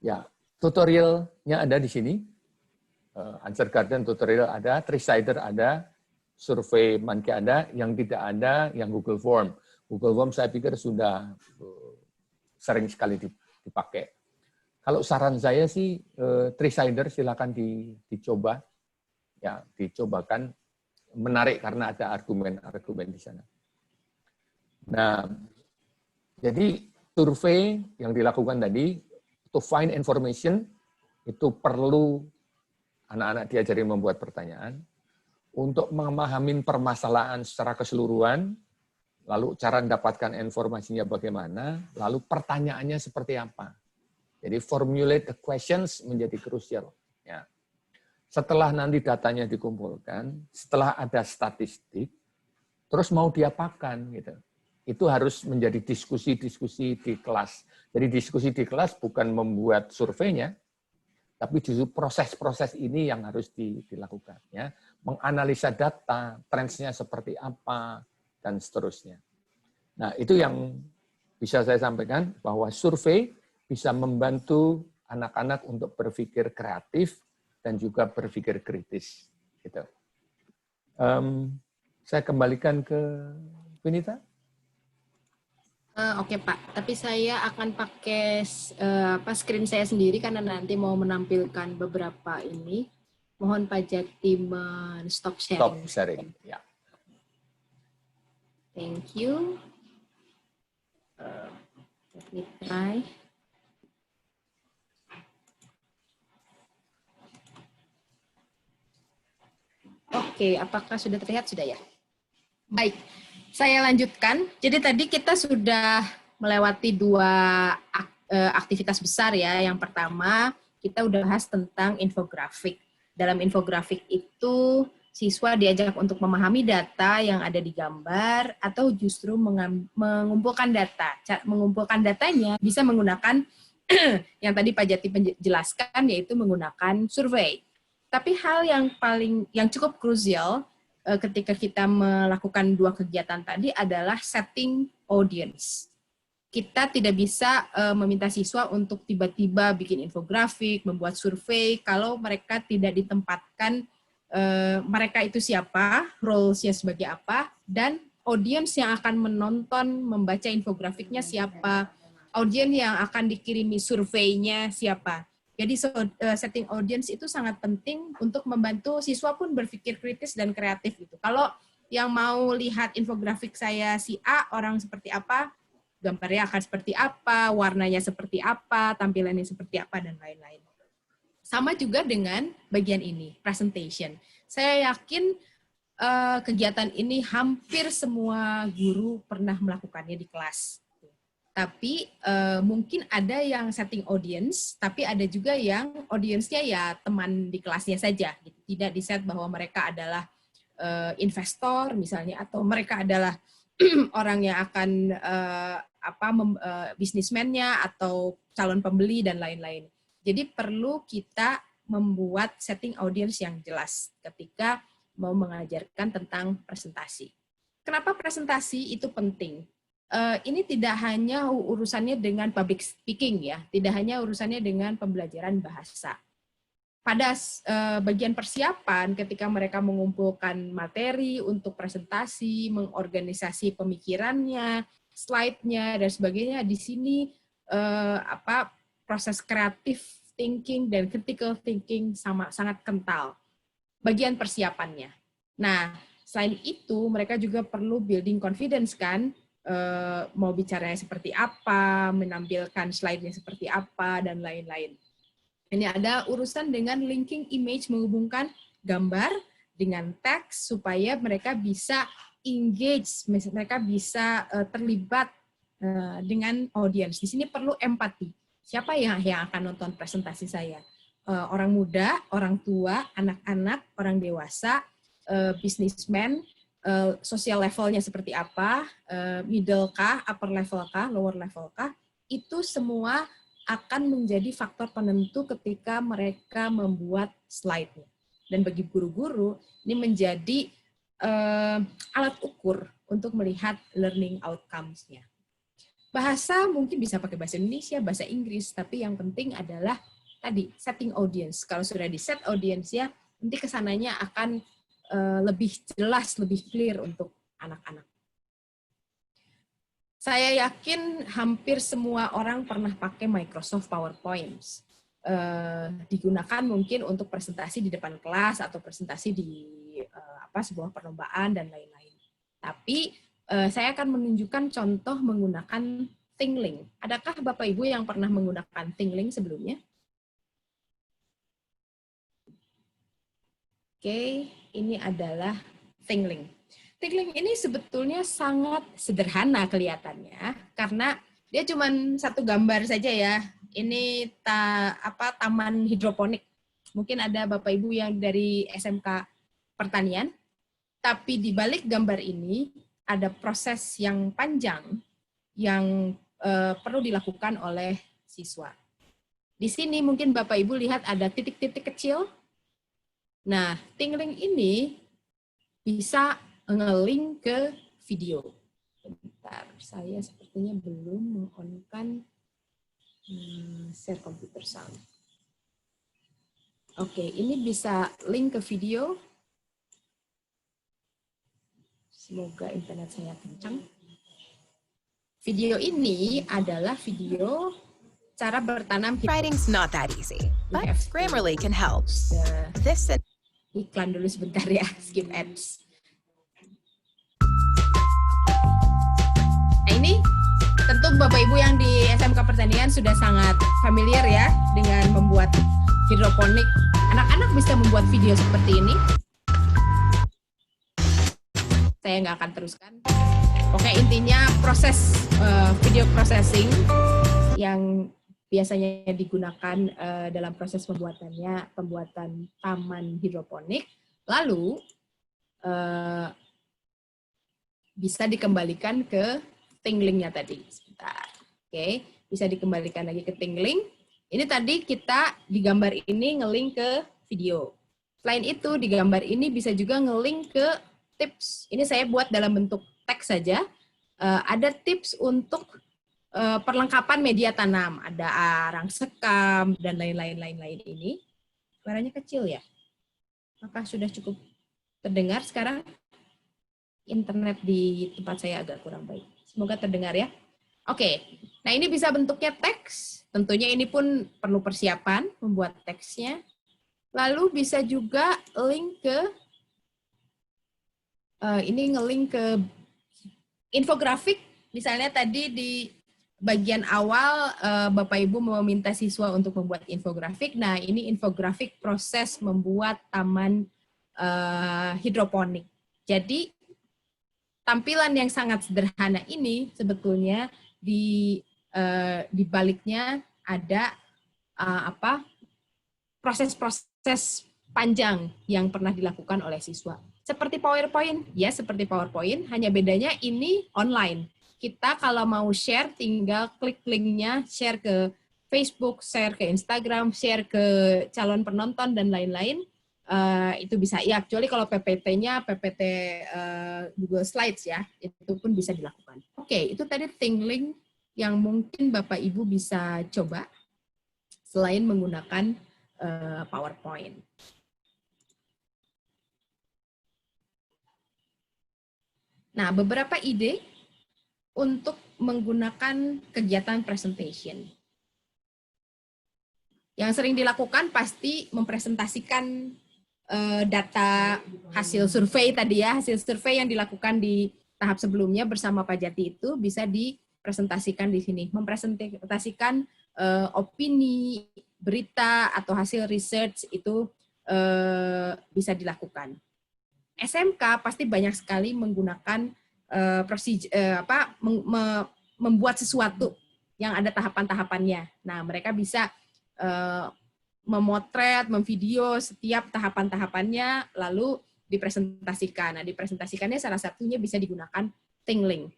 Ya, tutorialnya ada di sini. Answer Garden tutorial ada, three-sider ada, survei Monkey ada, yang tidak ada, yang Google Form. Google Form saya pikir sudah sering sekali dipakai. Kalau saran saya sih, three-sider silakan dicoba, ya dicobakan, menarik karena ada argumen-argumen di sana. Nah, jadi survei yang dilakukan tadi, to find information, itu perlu anak-anak diajari membuat pertanyaan, untuk memahami permasalahan secara keseluruhan, lalu cara mendapatkan informasinya bagaimana, lalu pertanyaannya seperti apa. Jadi formulate the questions menjadi krusial. Ya. Setelah nanti datanya dikumpulkan, setelah ada statistik, terus mau diapakan gitu. Itu harus menjadi diskusi-diskusi di kelas. Jadi diskusi di kelas bukan membuat surveinya, tapi justru proses-proses ini yang harus dilakukan. Ya. Menganalisa data, trends-nya seperti apa, dan seterusnya. Nah, itu yang bisa saya sampaikan, bahwa survei bisa membantu anak-anak untuk berpikir kreatif dan juga berpikir kritis. Gitu. Saya kembalikan ke Vinita. Oke Pak, tapi saya akan pakai screen saya sendiri karena nanti mau menampilkan beberapa ini. Mohon Pak Jati stop sharing. Stop sharing, ya. Thank you. Let me try. Oke, apakah sudah terlihat? Sudah ya? Baik. Saya lanjutkan. Jadi tadi kita sudah melewati dua aktivitas besar ya. Yang pertama, kita udah bahas tentang infografik. Dalam infografik itu, siswa diajak untuk memahami data yang ada di gambar atau justru mengumpulkan data. Mengumpulkan datanya bisa menggunakan yang tadi Pak Jati jelaskan, yaitu menggunakan survei. Tapi hal yang cukup krusial ketika kita melakukan dua kegiatan tadi adalah setting audience. Kita tidak bisa meminta siswa untuk tiba-tiba bikin infografik, membuat survei, kalau mereka tidak ditempatkan mereka itu siapa, roles-nya sebagai apa, dan audience yang akan menonton, membaca infografiknya siapa, audience yang akan dikirimi surveinya siapa. Jadi setting audience itu sangat penting untuk membantu siswa pun berpikir kritis dan kreatif gitu. Kalau yang mau lihat infografik saya si A, orang seperti apa, gambarnya akan seperti apa, warnanya seperti apa, tampilannya seperti apa, dan lain-lain. Sama juga dengan bagian ini, presentation. Saya yakin kegiatan ini hampir semua guru pernah melakukannya di kelas. Tapi mungkin ada yang setting audience, tapi ada juga yang audience-nya ya teman di kelasnya saja. Gitu. Tidak di-set bahwa mereka adalah investor misalnya, atau mereka adalah orang yang akan bisnismennya atau calon pembeli dan lain-lain. Jadi perlu kita membuat setting audience yang jelas ketika mau mengajarkan tentang presentasi. Kenapa presentasi itu penting? Ini tidak hanya urusannya dengan public speaking ya, tidak hanya urusannya dengan pembelajaran bahasa. pada bagian persiapan ketika mereka mengumpulkan materi untuk presentasi, mengorganisasi pemikirannya, slide-nya dan sebagainya, di sini proses kreatif thinking dan critical thinking sangat kental. Bagian persiapannya. Nah, selain itu mereka juga perlu building confidence kan, mau bicaranya seperti apa, menampilkan slide-nya seperti apa dan lain-lain. Ini ada urusan dengan linking image, menghubungkan gambar dengan teks supaya mereka bisa engage, mereka bisa terlibat dengan audiens. Di sini perlu empati. Siapa yang akan nonton presentasi saya? Orang muda, orang tua, anak-anak, orang dewasa, businessman, sosial levelnya seperti apa, middle kah, upper level kah, lower level kah, itu semua akan menjadi faktor penentu ketika mereka membuat slide-nya. Dan bagi guru-guru, ini menjadi alat ukur untuk melihat learning outcomes-nya. Bahasa mungkin bisa pakai bahasa Indonesia, bahasa Inggris, tapi yang penting adalah tadi, setting audience. Kalau sudah di-set audience-nya, nanti kesananya akan lebih jelas, lebih clear untuk anak-anak. Saya yakin hampir semua orang pernah pakai Microsoft PowerPoint. Digunakan mungkin untuk presentasi di depan kelas atau presentasi di sebuah perlombaan dan lain-lain. Tapi saya akan menunjukkan contoh menggunakan ThinkLink. Adakah Bapak Ibu yang pernah menggunakan ThinkLink sebelumnya? Oke, ini adalah ThinkLink. ThinkLink ini sebetulnya sangat sederhana kelihatannya, karena dia cuma satu gambar saja ya. Ini taman hidroponik. Mungkin ada Bapak Ibu yang dari SMK Pertanian, tapi di balik gambar ini ada proses yang panjang yang perlu dilakukan oleh siswa. Di sini mungkin Bapak Ibu lihat ada titik-titik kecil. Nah, ThinkLink ini bisa nge-link ke video. Bentar, saya sepertinya belum meng-on-kan share computer sound. Oke, ini bisa link ke video. Semoga internet saya kencang. Video ini adalah video cara bertanam. Writing's not that easy, but Grammarly can help. This iklan dulu sebentar ya, skip ads. Nah ini tentu Bapak Ibu yang di SMK Pertanian sudah sangat familiar ya dengan membuat hidroponik. Anak-anak bisa membuat video seperti ini. Saya nggak akan teruskan. Oke, intinya proses video processing yang biasanya digunakan dalam proses pembuatan taman hidroponik, lalu bisa dikembalikan ke ThinkLink-nya tadi. Sebentar. Oke, bisa dikembalikan lagi ke ThinkLink. Ini tadi kita di gambar ini nge-link ke video. Selain itu, di gambar ini bisa juga nge-link ke tips. Ini saya buat dalam bentuk teks saja. Ada tips untuk perlengkapan media tanam, ada arang sekam dan lain-lain ini. Suaranya kecil ya. Apakah sudah cukup terdengar sekarang? Internet di tempat saya agak kurang baik. Semoga terdengar ya. Oke. Nah, ini bisa bentuknya teks. Tentunya ini pun perlu persiapan membuat teksnya. Lalu bisa juga link ke ini nge-link ke infografik. Misalnya tadi di bagian awal Bapak Ibu meminta siswa untuk membuat infografik. Nah, ini infografik proses membuat taman hidroponik. Jadi tampilan yang sangat sederhana ini sebetulnya di baliknya ada proses-proses panjang yang pernah dilakukan oleh siswa. Seperti PowerPoint, ya seperti PowerPoint, hanya bedanya ini online. Kita kalau mau share tinggal klik linknya, share ke Facebook, share ke Instagram, share ke calon penonton dan lain-lain. Itu bisa, ya kecuali kalau PPT-nya PPT Google Slides ya, itu pun bisa dilakukan. Oke, itu tadi ThinkLink yang mungkin Bapak Ibu bisa coba selain menggunakan PowerPoint. Nah, beberapa ide untuk menggunakan kegiatan presentation. Yang sering dilakukan pasti mempresentasikan data hasil survei tadi ya, hasil survei yang dilakukan di tahap sebelumnya bersama Pak Jati itu bisa dipresentasikan di sini. Mempresentasikan opini, berita, atau hasil research itu bisa dilakukan. SMK pasti banyak sekali menggunakan membuat sesuatu yang ada tahapan-tahapannya. Nah, mereka bisa memotret, memvideo setiap tahapan-tahapannya, lalu dipresentasikan. Nah, dipresentasikannya salah satunya bisa digunakan Tingling.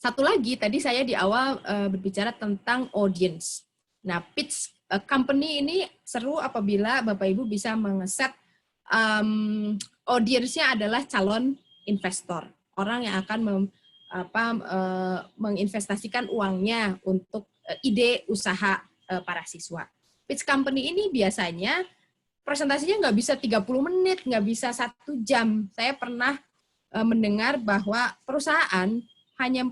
Satu lagi, tadi saya di awal berbicara tentang audience. Nah, pitch company ini seru apabila Bapak Ibu bisa mengeset audience-nya adalah calon investor. Orang yang akan menginvestasikan uangnya untuk ide usaha para siswa. Pitch company ini biasanya presentasinya nggak bisa 30 menit, nggak bisa 1 jam. Saya pernah mendengar bahwa perusahaan hanya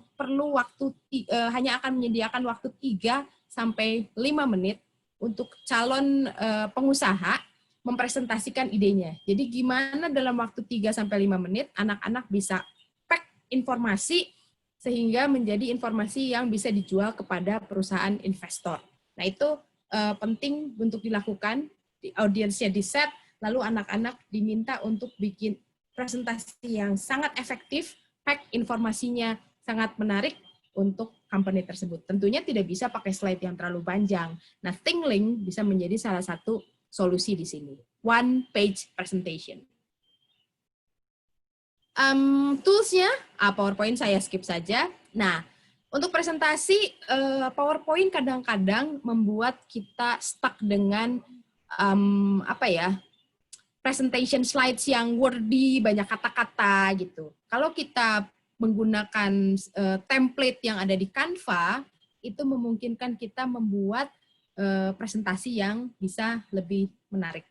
akan menyediakan waktu 3 sampai 5 menit untuk calon pengusaha mempresentasikan idenya. Jadi gimana dalam waktu 3 sampai 5 menit anak-anak bisa pack informasi sehingga menjadi informasi yang bisa dijual kepada perusahaan investor. Nah, itu penting untuk dilakukan, audiensnya di-set, lalu anak-anak diminta untuk bikin presentasi yang sangat efektif, pack informasinya sangat menarik untuk company tersebut. Tentunya tidak bisa pakai slide yang terlalu panjang. Nah, Tingling bisa menjadi salah satu solusi di sini. One page presentation. Tools-nya, PowerPoint saya skip saja. Nah, untuk presentasi, PowerPoint kadang-kadang membuat kita stuck dengan presentation slides yang wordy, banyak kata-kata gitu. Kalau kita menggunakan template yang ada di Canva, itu memungkinkan kita membuat presentasi yang bisa lebih menarik.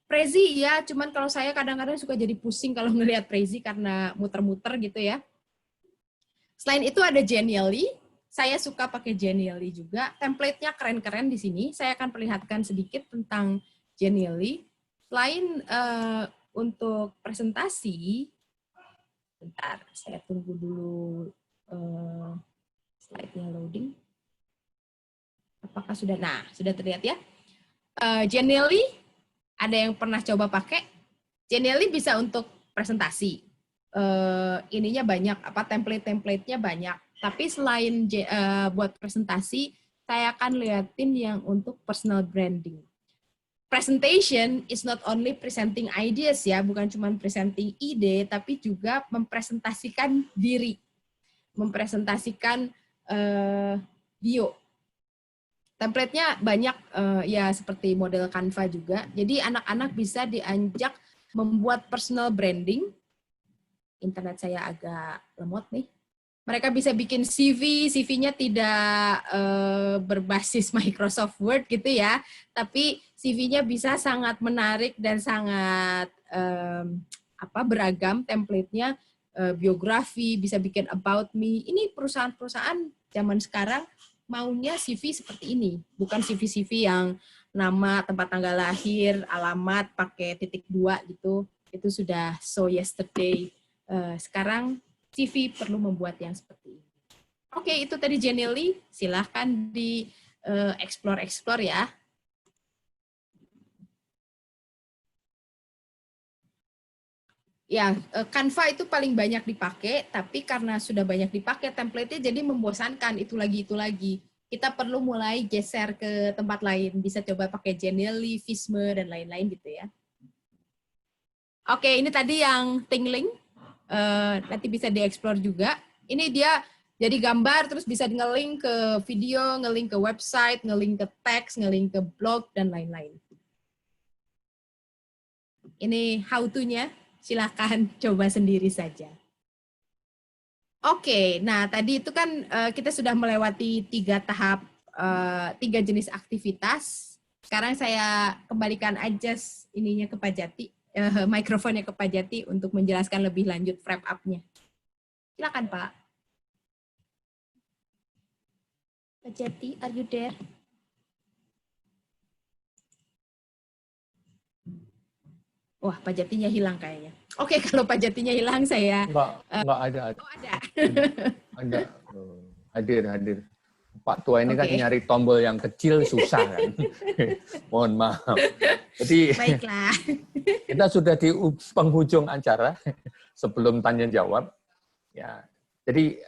Prezi ya, cuman kalau saya kadang-kadang suka jadi pusing kalau ngelihat Prezi karena muter-muter gitu ya. Selain itu ada Genially, saya suka pakai Genially juga. Template-nya keren-keren di sini. Saya akan perlihatkan sedikit tentang Genially. Selain untuk presentasi, bentar, saya tunggu dulu slide-nya loading. Apakah sudah? Nah, sudah terlihat ya. Genially, ada yang pernah coba pakai? Genially bisa untuk presentasi. Ininya banyak, template-templatenya banyak. Tapi selain buat presentasi, saya akan liatin yang untuk personal branding. Presentation is not only presenting ideas ya, bukan cuma presenting ide, tapi juga mempresentasikan diri, mempresentasikan bio. Template-nya banyak ya seperti model Canva juga. Jadi anak-anak bisa diajak membuat personal branding. Internet saya agak lemot nih. Mereka bisa bikin CV, CV-nya tidak berbasis Microsoft Word gitu ya, tapi CV-nya bisa sangat menarik dan sangat beragam template-nya, biografi, bisa bikin about me. Ini perusahaan-perusahaan zaman sekarang maunya CV seperti ini, bukan CV-CV yang nama, tempat tanggal lahir, alamat, pakai .2 gitu. Itu sudah so yesterday. Sekarang CV perlu membuat yang seperti ini. Oke, itu tadi Genially. Silahkan di explore ya. Ya, Canva itu paling banyak dipakai, tapi karena sudah banyak dipakai template-nya jadi membosankan, itu lagi. Kita perlu mulai geser ke tempat lain. Bisa coba pakai Genially, Visme, dan lain-lain gitu ya. Oke, ini tadi yang Tingling. Nanti bisa dieksplor juga. Ini dia jadi gambar, terus bisa nge-link ke video, nge-link ke website, nge-link ke teks, nge-link ke blog, dan lain-lain. Ini how to-nya, silakan coba sendiri saja. Oke, nah tadi itu kan kita sudah melewati 3 tahap, 3 jenis aktivitas. Sekarang saya kembalikan aja ininya ke Pak Jati, mikrofonnya ke Pak Jati untuk menjelaskan lebih lanjut wrap up-nya. Silakan Pak. Pak Jati, are you there? Wah, Pak Jatinya hilang kayaknya. Oke, kalau Pak Jatinya hilang, saya... Enggak ada. Oh, ada. Ada. Hadir. Pak Tua ini kan Oke. nyari tombol yang kecil susah kan. Mohon maaf. Jadi Baiklah. kita sudah di penghujung acara sebelum tanya jawab. Ya. Jadi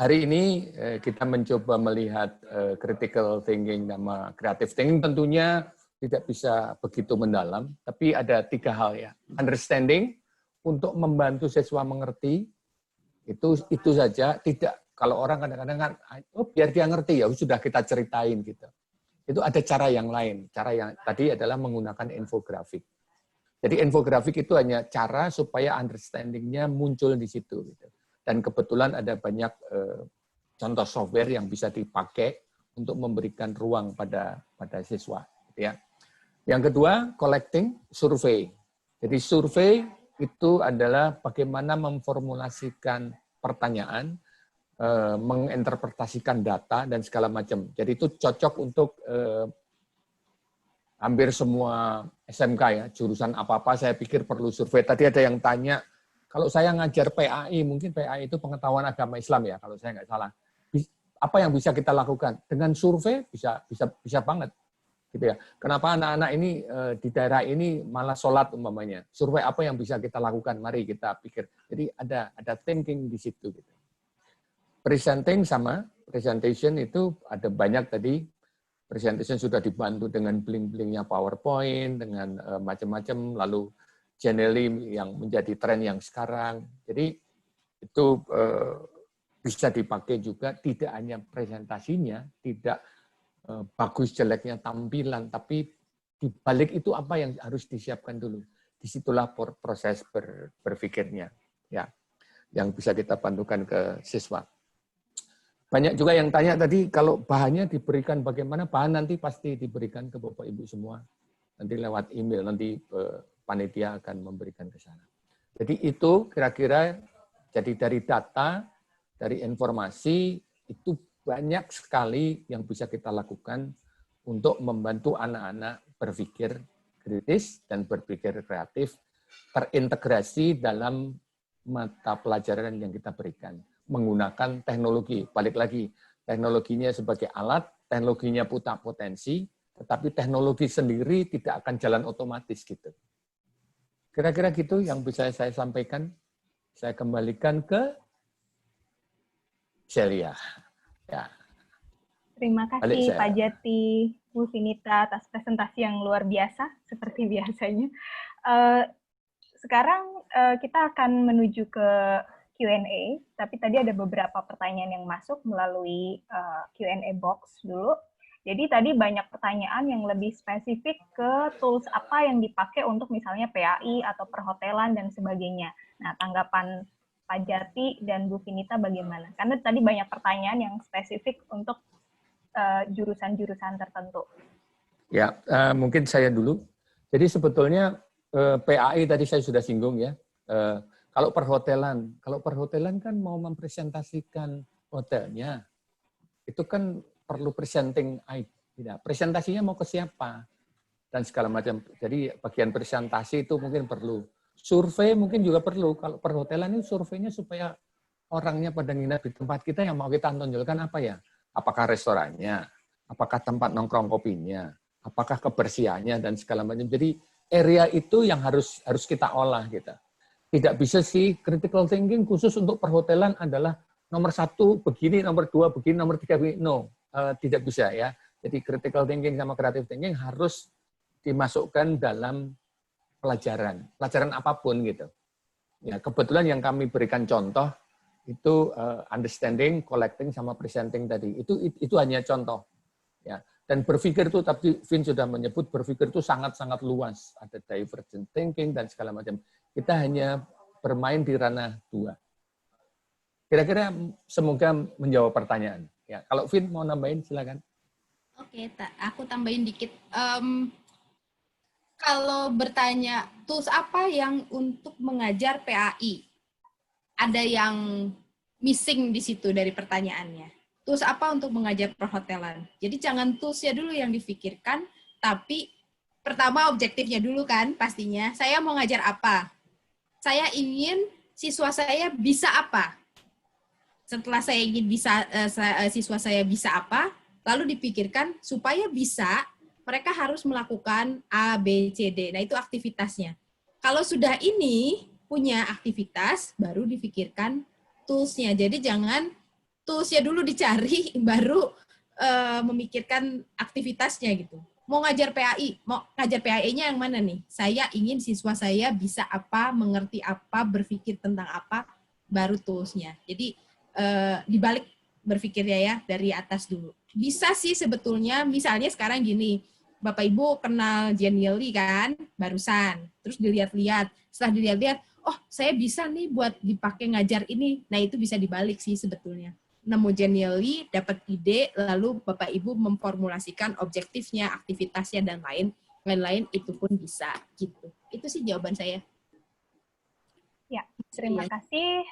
hari ini kita mencoba melihat critical thinking sama creative thinking tentunya tidak bisa begitu mendalam, tapi ada 3 hal ya. Understanding untuk membantu siswa mengerti itu saja, tidak. Kalau orang kadang-kadang kan, biar dia ngerti ya sudah kita ceritain gitu. Itu ada cara yang lain. Cara yang tadi adalah menggunakan infografik. Jadi infografik itu hanya cara supaya understanding-nya muncul di situ. Gitu. Dan kebetulan ada banyak contoh software yang bisa dipakai untuk memberikan ruang pada siswa. Gitu ya. Yang kedua, collecting, survei. Jadi survei itu adalah bagaimana memformulasikan pertanyaan, menginterpretasikan data dan segala macam. Jadi itu cocok untuk hampir semua SMK ya, jurusan apa-apa saya pikir perlu survei. Tadi ada yang tanya, kalau saya ngajar PAI, mungkin PAI itu pengetahuan agama Islam ya, kalau saya nggak salah. Apa yang bisa kita lakukan? Dengan survei bisa banget. Gitu ya. Kenapa anak-anak ini di daerah ini malah sholat umpamanya? Survei apa yang bisa kita lakukan? Mari kita pikir. Jadi ada thinking di situ. Gitu. Presentation itu ada banyak tadi. Presentation sudah dibantu dengan bling-blingnya PowerPoint, dengan macam-macam, lalu generally yang menjadi tren yang sekarang. Jadi itu bisa dipakai juga, tidak hanya presentasinya, tidak bagus jeleknya tampilan, tapi di balik itu apa yang harus disiapkan dulu. Disitulah proses berpikirnya, ya, yang bisa kita bantukan ke siswa. Banyak juga yang tanya tadi, kalau bahannya diberikan bagaimana? Bahan nanti pasti diberikan ke Bapak Ibu semua. Nanti lewat email, nanti panitia akan memberikan ke sana. Jadi itu kira-kira jadi dari data, dari informasi, itu banyak sekali yang bisa kita lakukan untuk membantu anak-anak berpikir kritis dan berpikir kreatif, terintegrasi dalam mata pelajaran yang kita berikan. Menggunakan teknologi, balik lagi, teknologinya sebagai alat, teknologinya punya potensi, tetapi teknologi sendiri tidak akan jalan otomatis gitu. Kira-kira gitu yang bisa saya sampaikan. Saya kembalikan ke Celia. Ya. Terima kasih Pak Jati, Bu Vinita atas presentasi yang luar biasa seperti biasanya. Sekarang kita akan menuju ke Q&A, tapi tadi ada beberapa pertanyaan yang masuk melalui Q&A box dulu. Jadi tadi banyak pertanyaan yang lebih spesifik ke tools apa yang dipakai untuk misalnya PAI atau perhotelan dan sebagainya. Nah, tanggapan Pak Jati dan Bu Vinita bagaimana? Karena tadi banyak pertanyaan yang spesifik untuk jurusan-jurusan tertentu. Ya, mungkin saya dulu. Jadi sebetulnya PAI tadi saya sudah singgung ya. Kalau perhotelan kan mau mempresentasikan hotelnya, itu kan perlu presenting idea. Presentasinya mau ke siapa dan segala macam. Jadi bagian presentasi itu mungkin perlu. Survei mungkin juga perlu. Kalau perhotelan itu surveinya supaya orangnya pada nginap di tempat kita yang mau kita tonjolkan apa ya? Apakah restorannya? Apakah tempat nongkrong kopinya? Apakah kebersihannya dan segala macam. Jadi area itu yang harus kita olah gitu. Tidak bisa sih critical thinking khusus untuk perhotelan adalah nomor 1 begini, nomor 2 begini, nomor 3 begini. No, tidak bisa ya. Jadi critical thinking sama creative thinking harus dimasukkan dalam pelajaran apapun gitu. Ya, kebetulan yang kami berikan contoh itu understanding, collecting sama presenting tadi. Itu hanya contoh. Ya. Dan berpikir itu, tapi Vin sudah menyebut berpikir itu sangat-sangat luas. Ada divergent thinking dan segala macam. Kita hanya bermain di ranah 2. Kira-kira semoga menjawab pertanyaan. Ya, kalau Vin mau nambahin silakan. Oke, aku tambahin dikit. Kalau bertanya tools apa yang untuk mengajar PAI, ada yang missing di situ dari pertanyaannya. Tools apa untuk mengajar perhotelan? Jadi jangan toolsnya dulu yang difikirkan, tapi pertama objektifnya dulu kan pastinya. Saya mau ngajar apa? Saya ingin siswa saya bisa apa? Setelah saya ingin bisa siswa saya bisa apa, lalu dipikirkan supaya bisa mereka harus melakukan A, B, C, D. Nah, itu aktivitasnya. Kalau sudah ini punya aktivitas, baru difikirkan tools-nya. Jadi jangan tools-nya dulu dicari, baru memikirkan aktivitasnya gitu. Mau ngajar PAI, mau ngajar PAI-nya yang mana nih? Saya ingin siswa saya bisa apa, mengerti apa, berpikir tentang apa, baru tools-nya. Jadi dibalik berpikirnya ya, dari atas dulu. Bisa sih sebetulnya, misalnya sekarang gini, Bapak Ibu kenal Genially kan, barusan. Terus dilihat-lihat, setelah dilihat-lihat, oh saya bisa nih buat dipakai ngajar ini. Nah itu bisa dibalik sih sebetulnya. Nemu Genially, dapat ide, lalu Bapak Ibu memformulasikan objektifnya, aktivitasnya, dan lain-lain itu pun bisa gitu. Itu sih jawaban saya. Ya, terima kasih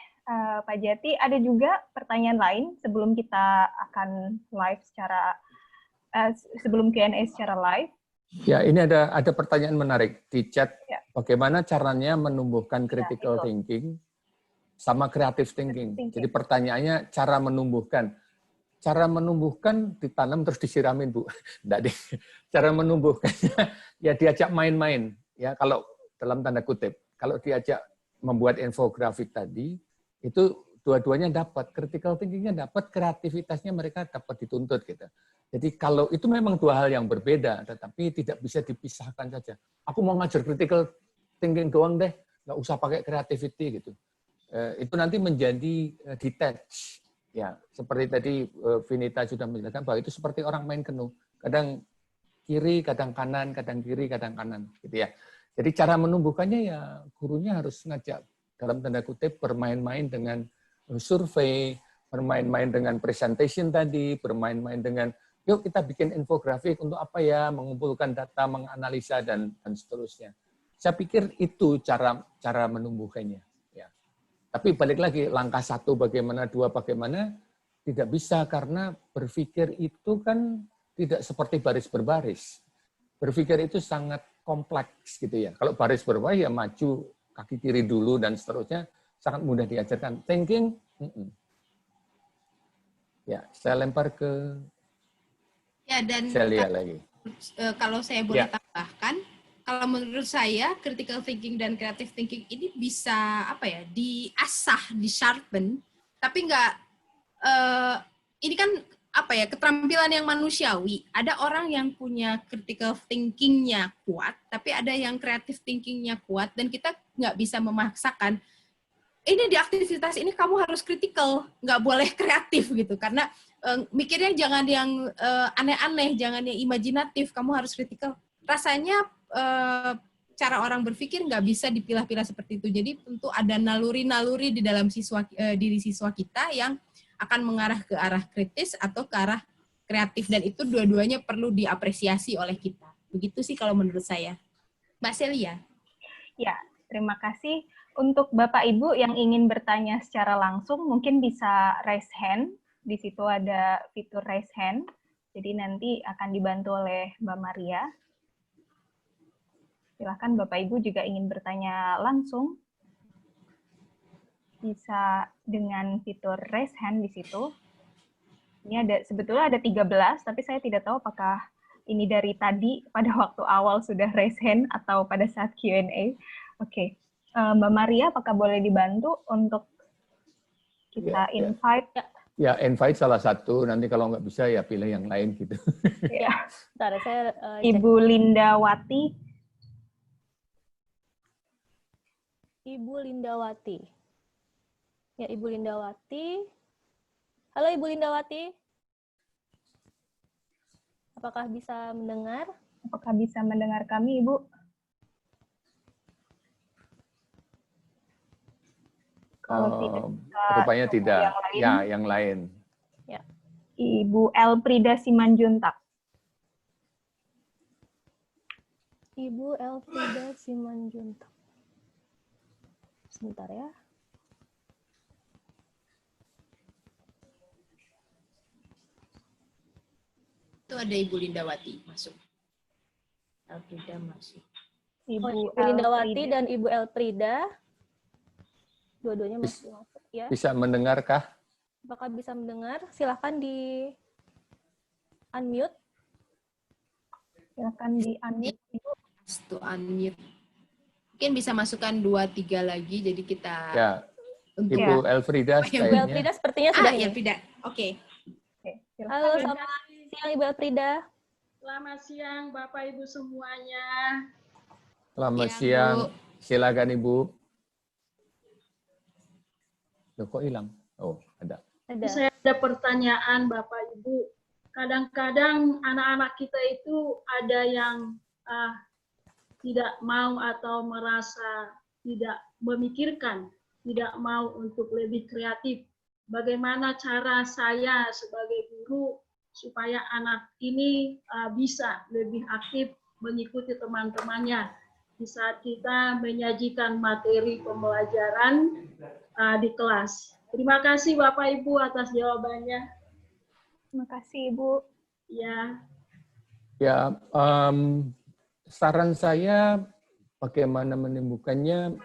Pak Jati. Ada juga pertanyaan lain sebelum kita akan live secara sebelum Q&A secara live. Ya, ini ada pertanyaan menarik di chat. Ya. Bagaimana caranya menumbuhkan critical thinking sama creative thinking? Jadi pertanyaannya cara menumbuhkan. Cara menumbuhkan ditanam terus disiramin, Bu. Enggak deh. Cara menumbuhkannya ya diajak main-main. Ya, kalau dalam tanda kutip, kalau diajak membuat infografik tadi, itu dua-duanya dapat, critical thinking-nya dapat, kreativitasnya mereka dapat dituntut gitu. Jadi kalau itu memang dua hal yang berbeda, tetapi tidak bisa dipisahkan saja. Aku mau ngajar critical thinking doang deh, nggak usah pakai creativity gitu. Itu nanti menjadi detached. Ya, seperti tadi Vinita sudah menjelaskan bahwa itu seperti orang main kenu. Kadang kiri, kadang kanan, kadang kiri, kadang kanan, gitu ya. Jadi cara menumbuhkannya ya gurunya harus ngajak dalam tanda kutip bermain-main dengan survei, bermain-main dengan presentation tadi, bermain-main dengan yuk kita bikin infografik untuk apa ya, mengumpulkan data, menganalisa dan seterusnya. Saya pikir itu cara menumbuhkannya. Ya. Tapi balik lagi langkah 1 bagaimana, 2 bagaimana tidak bisa karena berpikir itu kan tidak seperti baris berbaris. Berpikir itu sangat kompleks gitu ya. Kalau baris berbaris ya maju kaki kiri dulu dan seterusnya sangat mudah diajarkan. Thinking, ya saya lempar ke dan Celia lagi. Kalau saya boleh tambahkan, kalau menurut saya critical thinking dan creative thinking ini bisa diasah, disharpen, tapi nggak ini kan keterampilan yang manusiawi. Ada orang yang punya critical thinking-nya kuat, tapi ada yang creative thinking-nya kuat, dan kita nggak bisa memaksakan, ini di aktivitas ini kamu harus critical, nggak boleh kreatif gitu, karena mikirnya jangan yang aneh-aneh, jangan yang imajinatif, kamu harus critical. Rasanya cara orang berpikir nggak bisa dipilah-pilah seperti itu. Jadi tentu ada naluri-naluri di dalam diri siswa kita yang akan mengarah ke arah kritis atau ke arah kreatif, dan itu dua-duanya perlu diapresiasi oleh kita. Begitu sih kalau menurut saya. Mbak Celia. Ya, terima kasih. Untuk Bapak Ibu yang ingin bertanya secara langsung, mungkin bisa raise hand. Di situ ada fitur raise hand. Jadi nanti akan dibantu oleh Mbak Maria. Silakan Bapak Ibu juga ingin bertanya langsung. Bisa dengan fitur raise hand di situ. Ini sebetulnya ada 13, tapi saya tidak tahu apakah ini dari tadi pada waktu awal sudah raise hand atau pada saat Q&A. Oke. Mbak Maria, apakah boleh dibantu untuk kita invite? Ya, invite salah satu. Nanti kalau nggak bisa ya pilih yang lain gitu. Ya. Bentar, saya Ibu Lindawati. Ibu Lindawati. Ya, Ibu Lindawati. Halo Ibu Lindawati. Apakah bisa mendengar? Apakah bisa mendengar kami, Ibu? Kalau tidak, rupanya tidak. Yang lain. Ya. Ibu Elprida Simanjuntak. Ibu Elfrida Simanjuntak. Sebentar ya. Itu ada Ibu Lindawati masuk. Elfrida masuk. Ibu Lindawati dan Ibu Elfrida. Dua-duanya masih masuk ya. Bisa mendengarkah? Apakah bisa mendengar? Silahkan di unmute. Silakan di unmute. To unmute. Mungkin bisa masukkan 2-3 lagi, jadi kita... Ya, Ibu Elfrida Ibu Elfrida sepertinya sudah ini. Elfrida, oke. Halo, selamat siang Ibu Elfrida. Selamat siang Bapak Ibu semuanya. Selamat Ya, siang. Bu. Silakan Ibu. Loh, kok hilang? Oh, ada. Saya ada pertanyaan Bapak Ibu. Kadang-kadang anak-anak kita itu ada yang tidak mau atau merasa tidak memikirkan, tidak mau untuk lebih kreatif. Bagaimana cara saya sebagai guru supaya anak ini bisa lebih aktif mengikuti teman-temannya di saat kita menyajikan materi pembelajaran di kelas. Terima kasih Bapak Ibu atas jawabannya. Terima kasih Ibu. Ya. Ya, saran saya bagaimana menyembuhkannya,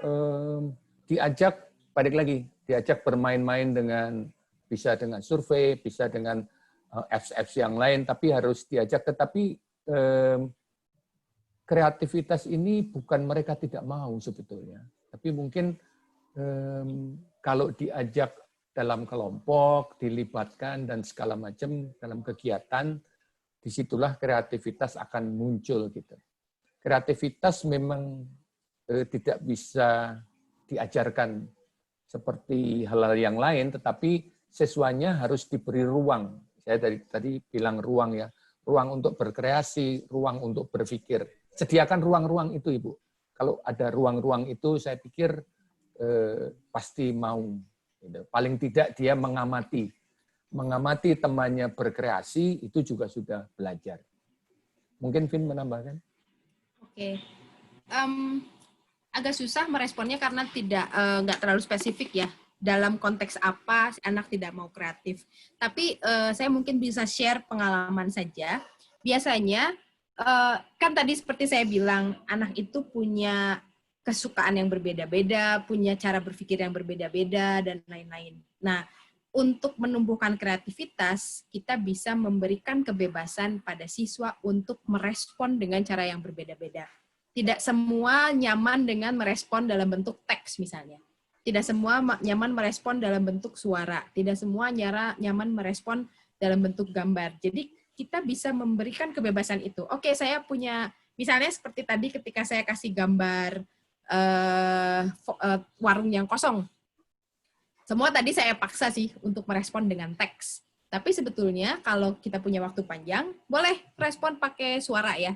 diajak, balik lagi, diajak bermain-main dengan, bisa dengan survei, bisa dengan apps-apps yang lain, tapi harus diajak. Tetapi kreativitas ini bukan mereka tidak mau sebetulnya, tapi mungkin kalau diajak dalam kelompok, dilibatkan dan segala macam dalam kegiatan, disitulah kreativitas akan muncul gitu. Kreativitas memang tidak bisa diajarkan seperti hal-hal yang lain, tetapi siswanya harus diberi ruang. Saya tadi bilang ruang ya, ruang untuk berkreasi, ruang untuk berpikir. Sediakan ruang-ruang itu, Ibu. Kalau ada ruang-ruang itu, saya pikir pasti mau. Paling tidak dia mengamati temannya berkreasi, itu juga sudah belajar. Mungkin Vin menambahkan? Oke. Agak susah meresponnya karena nggak terlalu spesifik ya. Dalam konteks apa anak tidak mau kreatif. Tapi saya mungkin bisa share pengalaman saja. Biasanya, kan tadi seperti saya bilang, anak itu punya kesukaan yang berbeda-beda, punya cara berpikir yang berbeda-beda, dan lain-lain. Nah, untuk menumbuhkan kreativitas, kita bisa memberikan kebebasan pada siswa untuk merespon dengan cara yang berbeda-beda. Tidak semua nyaman dengan merespon dalam bentuk teks misalnya. Tidak semua nyaman merespon dalam bentuk suara. Tidak semua nyaman merespon dalam bentuk gambar. Jadi kita bisa memberikan kebebasan itu. Oke, saya punya, misalnya seperti tadi ketika saya kasih gambar warung yang kosong. Semua tadi saya paksa sih untuk merespon dengan teks. Tapi sebetulnya kalau kita punya waktu panjang, boleh respon pakai suara ya.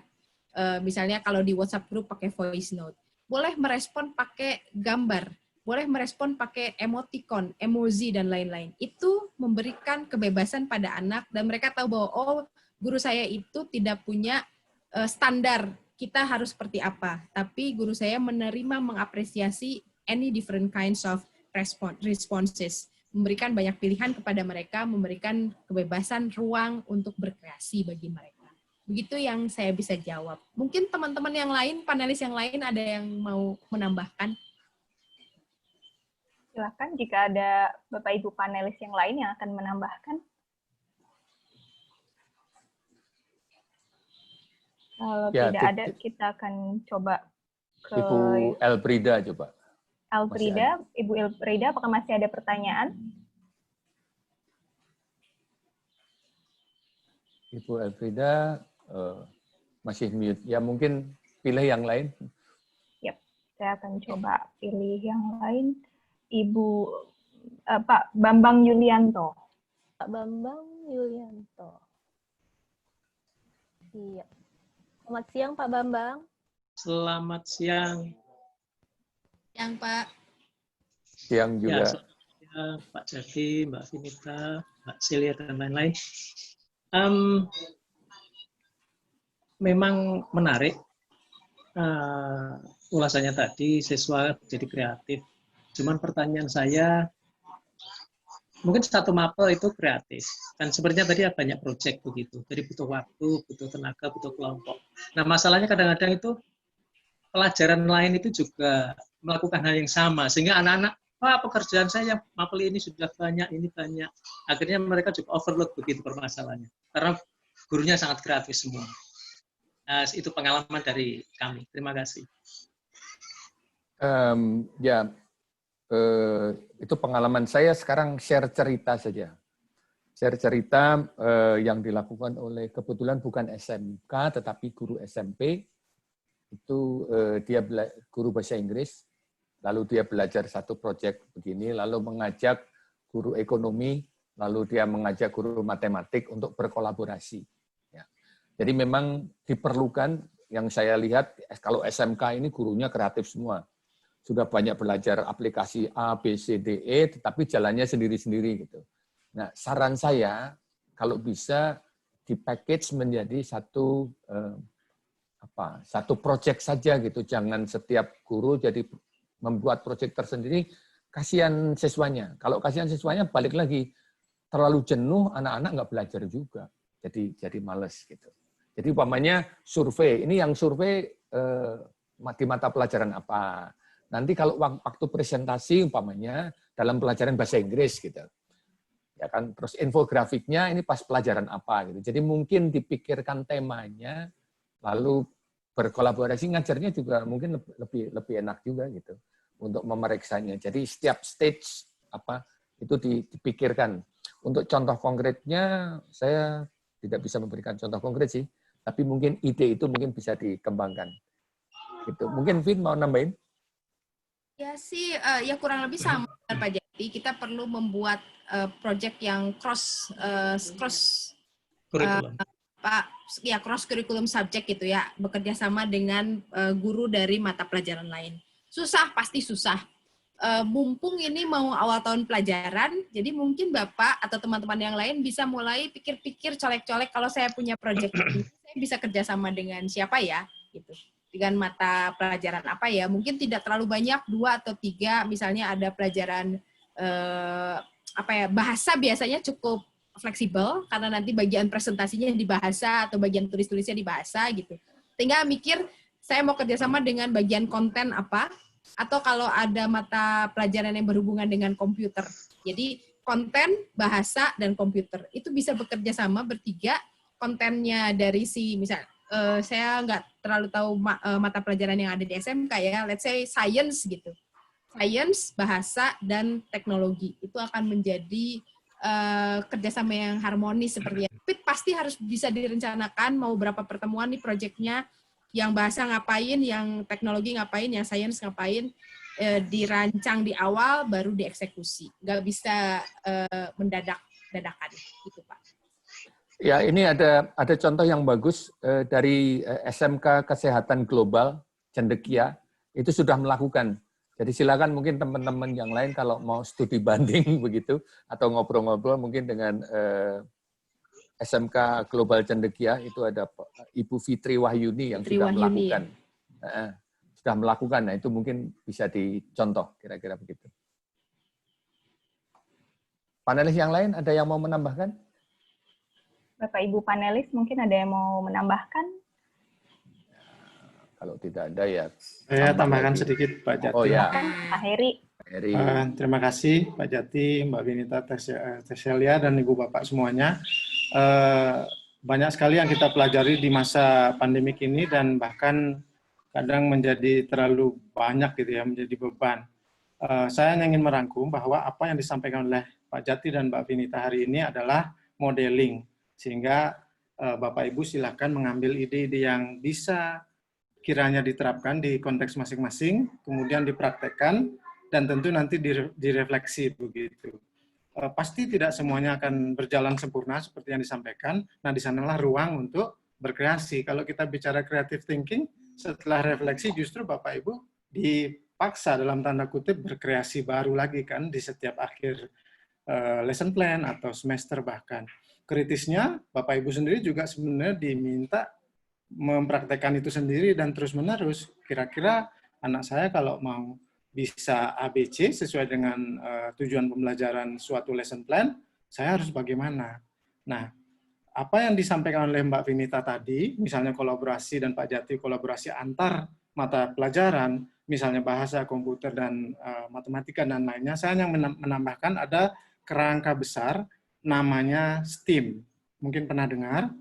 Misalnya kalau di WhatsApp group pakai voice note. Boleh merespon pakai gambar. Boleh merespon pakai emoticon, emoji, dan lain-lain. Itu memberikan kebebasan pada anak dan mereka tahu bahwa, oh, guru saya itu tidak punya standar kita harus seperti apa. Tapi guru saya menerima, mengapresiasi any different kinds of responses. Memberikan banyak pilihan kepada mereka, memberikan kebebasan ruang untuk berkreasi bagi mereka. Begitu yang saya bisa jawab. Mungkin teman-teman yang lain, panelis yang lain ada yang mau menambahkan? Silakan jika ada Bapak Ibu panelis yang lain yang akan menambahkan. Kalau Ya, tidak ada, kita akan coba ke Ibu Elfrida coba. Elfrida. Ibu Elfrida, apakah masih ada pertanyaan? Ibu Elfrida masih mute. Ya mungkin pilih yang lain. Yap, saya akan coba pilih yang lain. Ibu Pak Bambang Yulianto. Pak Bambang Yulianto. Iya. Selamat siang Pak Bambang. Selamat siang. Yang Pak. Siang juga. Ya, Pak Jati, Mbak Vinita, Mbak Celia, dan lain-lain. Memang menarik ulasannya tadi, siswa jadi kreatif. Cuman pertanyaan saya, mungkin satu mapel itu kreatif. Kan sebenarnya tadi banyak proyek begitu. Jadi butuh waktu, butuh tenaga, butuh kelompok. Nah masalahnya kadang-kadang itu pelajaran lain itu juga melakukan hal yang sama. Sehingga anak-anak, wah pekerjaan saya mapel ini sudah banyak, ini banyak. Akhirnya mereka juga overload begitu permasalahannya. Karena gurunya sangat kreatif semua. Nah, itu pengalaman dari kami. Terima kasih. Itu pengalaman saya. Sekarang share cerita saja. Share cerita yang dilakukan oleh, kebetulan bukan SMK, tetapi guru SMP. Itu dia guru bahasa Inggris, lalu dia belajar satu proyek begini, lalu mengajak guru ekonomi, lalu dia mengajak guru matematik untuk berkolaborasi. Ya. Jadi memang diperlukan, yang saya lihat, kalau SMK ini gurunya kreatif semua. Sudah banyak belajar aplikasi A, B, C, D, E, tetapi jalannya sendiri-sendiri gitu. Nah, saran saya kalau bisa dipackage menjadi satu proyek saja gitu. Jangan setiap guru jadi membuat proyek tersendiri, kasihan siswanya. Kalau kasihan siswanya balik lagi terlalu jenuh, anak-anak nggak belajar juga. Jadi males gitu. Jadi umpamanya survei, ini yang survei di mata pelajaran apa. Nanti kalau waktu presentasi umpamanya dalam pelajaran bahasa Inggris gitu. Ya kan, terus infografiknya ini pas pelajaran apa gitu. Jadi mungkin dipikirkan temanya, lalu berkolaborasi, ngajarnya juga mungkin lebih enak juga gitu untuk memeriksanya. Jadi setiap stage itu dipikirkan. Untuk contoh konkretnya saya tidak bisa memberikan contoh konkret sih, tapi mungkin ide itu mungkin bisa dikembangkan. Gitu. Mungkin Vin mau nambahin? Ya sih, ya kurang lebih sama Pak Jati. Kita perlu membuat project yang cross curriculum subject gitu ya, bekerja sama dengan guru dari mata pelajaran lain. Susah, pasti susah. Mumpung ini mau awal tahun pelajaran, jadi mungkin Bapak atau teman-teman yang lain bisa mulai pikir-pikir, colek-colek, kalau saya punya project ini, saya bisa kerjasama dengan siapa ya, gitu. Dengan mata pelajaran apa ya, mungkin tidak terlalu banyak, 2 atau 3, misalnya ada pelajaran bahasa biasanya cukup fleksibel, karena nanti bagian presentasinya di bahasa atau bagian tulis-tulisnya di bahasa gitu. Tinggal mikir, saya mau kerjasama dengan bagian konten apa, atau kalau ada mata pelajaran yang berhubungan dengan komputer. Jadi konten, bahasa, dan komputer. Itu bisa bekerja sama bertiga, kontennya dari misal saya nggak terlalu tahu mata pelajaran yang ada di SMK ya, let's say science gitu. Science, bahasa, dan teknologi. Itu akan menjadi kerjasama yang harmonis seperti itu. Tapi pasti harus bisa direncanakan mau berapa pertemuan nih proyeknya, yang bahasa ngapain, yang teknologi ngapain, yang sains ngapain, dirancang di awal baru dieksekusi. Nggak bisa dadakan gitu Pak. Ya, ini ada contoh yang bagus dari SMK Kesehatan Global Cendekia, itu sudah melakukan. Jadi silakan mungkin teman-teman yang lain kalau mau studi banding begitu atau ngobrol-ngobrol mungkin dengan SMK Global Cendekia, itu ada Ibu Fitri Wahyuni yang sudah melakukan. Ya. Sudah melakukan, nah itu mungkin bisa dicontoh kira-kira begitu. Panelis yang lain ada yang mau menambahkan? Bapak Ibu panelis mungkin ada yang mau menambahkan? Kalau tidak ada ya. Saya tambahkan sedikit Pak Jati. Oh ya. Pak Heri. Terima kasih Pak Jati, Mbak Vinita, Teselia, dan Ibu Bapak semuanya. Banyak sekali yang kita pelajari di masa pandemik ini dan bahkan kadang menjadi terlalu banyak gitu ya, menjadi beban. Saya ingin merangkum bahwa apa yang disampaikan oleh Pak Jati dan Mbak Vinita hari ini adalah modeling. Sehingga Bapak Ibu silakan mengambil ide-ide yang bisa kiranya diterapkan di konteks masing-masing, kemudian dipraktekkan, dan tentu nanti direfleksi begitu. Pasti tidak semuanya akan berjalan sempurna seperti yang disampaikan. Nah, di sanalah ruang untuk berkreasi. Kalau kita bicara creative thinking, setelah refleksi justru Bapak Ibu dipaksa dalam tanda kutip berkreasi baru lagi kan di setiap akhir lesson plan atau semester bahkan. Kritisnya, Bapak Ibu sendiri juga sebenarnya diminta mempraktekkan itu sendiri dan terus-menerus. Kira-kira anak saya kalau mau bisa ABC sesuai dengan tujuan pembelajaran suatu lesson plan, saya harus bagaimana? Nah, apa yang disampaikan oleh Mbak Vinita tadi, misalnya kolaborasi dan Pak Jati kolaborasi antar mata pelajaran, misalnya bahasa, komputer, dan matematika, dan lainnya, saya yang menambahkan ada kerangka besar namanya STEAM. Mungkin pernah dengar?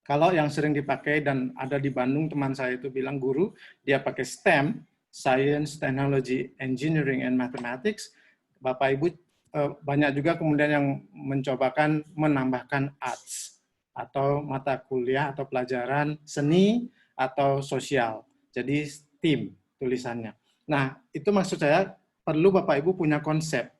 Kalau yang sering dipakai dan ada di Bandung, teman saya itu bilang guru, dia pakai STEM, Science, Technology, Engineering, and Mathematics. Bapak Ibu banyak juga kemudian yang mencobakan menambahkan arts atau mata kuliah atau pelajaran seni atau sosial. Jadi STEAM tulisannya. Nah, itu maksud saya perlu Bapak Ibu punya konsep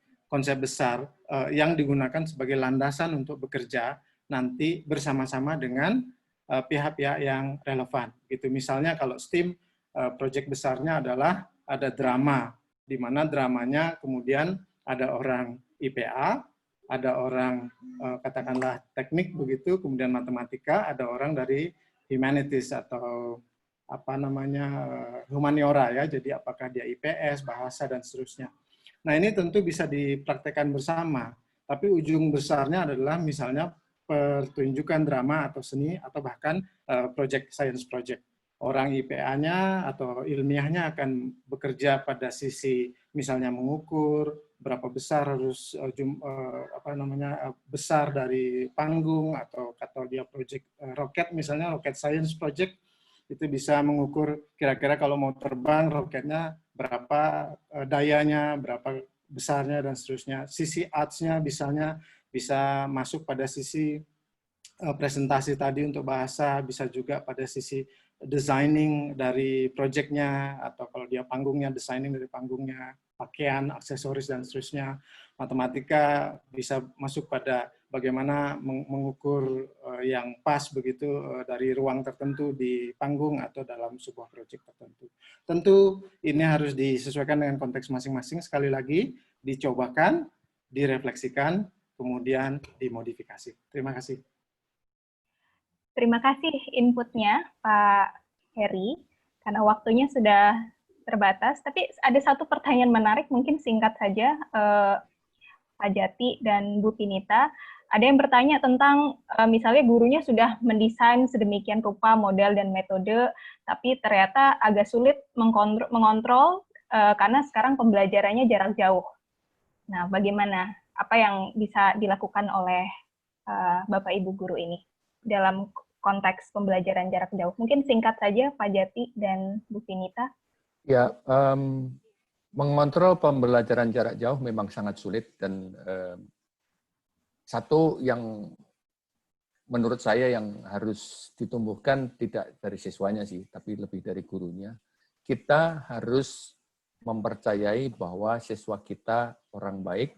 besar yang digunakan sebagai landasan untuk bekerja nanti bersama-sama dengan pihak-pihak yang relevan. Gitu. Misalnya kalau STEAM, proyek besarnya adalah ada drama, di mana dramanya kemudian ada orang IPA, ada orang katakanlah teknik begitu, kemudian matematika, ada orang dari humanities atau apa namanya humaniora ya. Jadi apakah dia IPS, bahasa dan seterusnya. Nah, ini tentu bisa dipraktekkan bersama, tapi ujung besarnya adalah misalnya pertunjukan drama atau seni atau bahkan project science project. Orang IPA-nya atau ilmiahnya akan bekerja pada sisi misalnya mengukur berapa besar harus besar dari panggung, atau dia project roket misalnya rocket science project, itu bisa mengukur kira-kira kalau mau terbang roketnya berapa dayanya, berapa besarnya dan seterusnya. Sisi arts-nya misalnya bisa masuk pada sisi presentasi tadi untuk bahasa, bisa juga pada sisi designing dari project-nya, atau kalau dia panggungnya, designing dari panggungnya, pakaian, aksesoris, dan seterusnya. Matematika bisa masuk pada bagaimana mengukur yang pas begitu dari ruang tertentu di panggung atau dalam sebuah project tertentu. Tentu ini harus disesuaikan dengan konteks masing-masing, sekali lagi dicobakan, direfleksikan, kemudian dimodifikasi. Terima kasih. Terima kasih inputnya Pak Heri, karena waktunya sudah terbatas. Tapi ada satu pertanyaan menarik, mungkin singkat saja, Pak Jati dan Bu Vinita. Ada yang bertanya tentang misalnya gurunya sudah mendesain sedemikian rupa model dan metode, tapi ternyata agak sulit mengontrol karena sekarang pembelajarannya jarak jauh. Nah, bagaimana? Apa yang bisa dilakukan oleh Bapak Ibu guru ini dalam konteks pembelajaran jarak jauh? Mungkin singkat saja Pak Jati dan Bu Vinita. Ya, mengontrol pembelajaran jarak jauh memang sangat sulit, dan satu yang menurut saya yang harus ditumbuhkan tidak dari siswanya sih, tapi lebih dari gurunya. Kita harus mempercayai bahwa siswa kita orang baik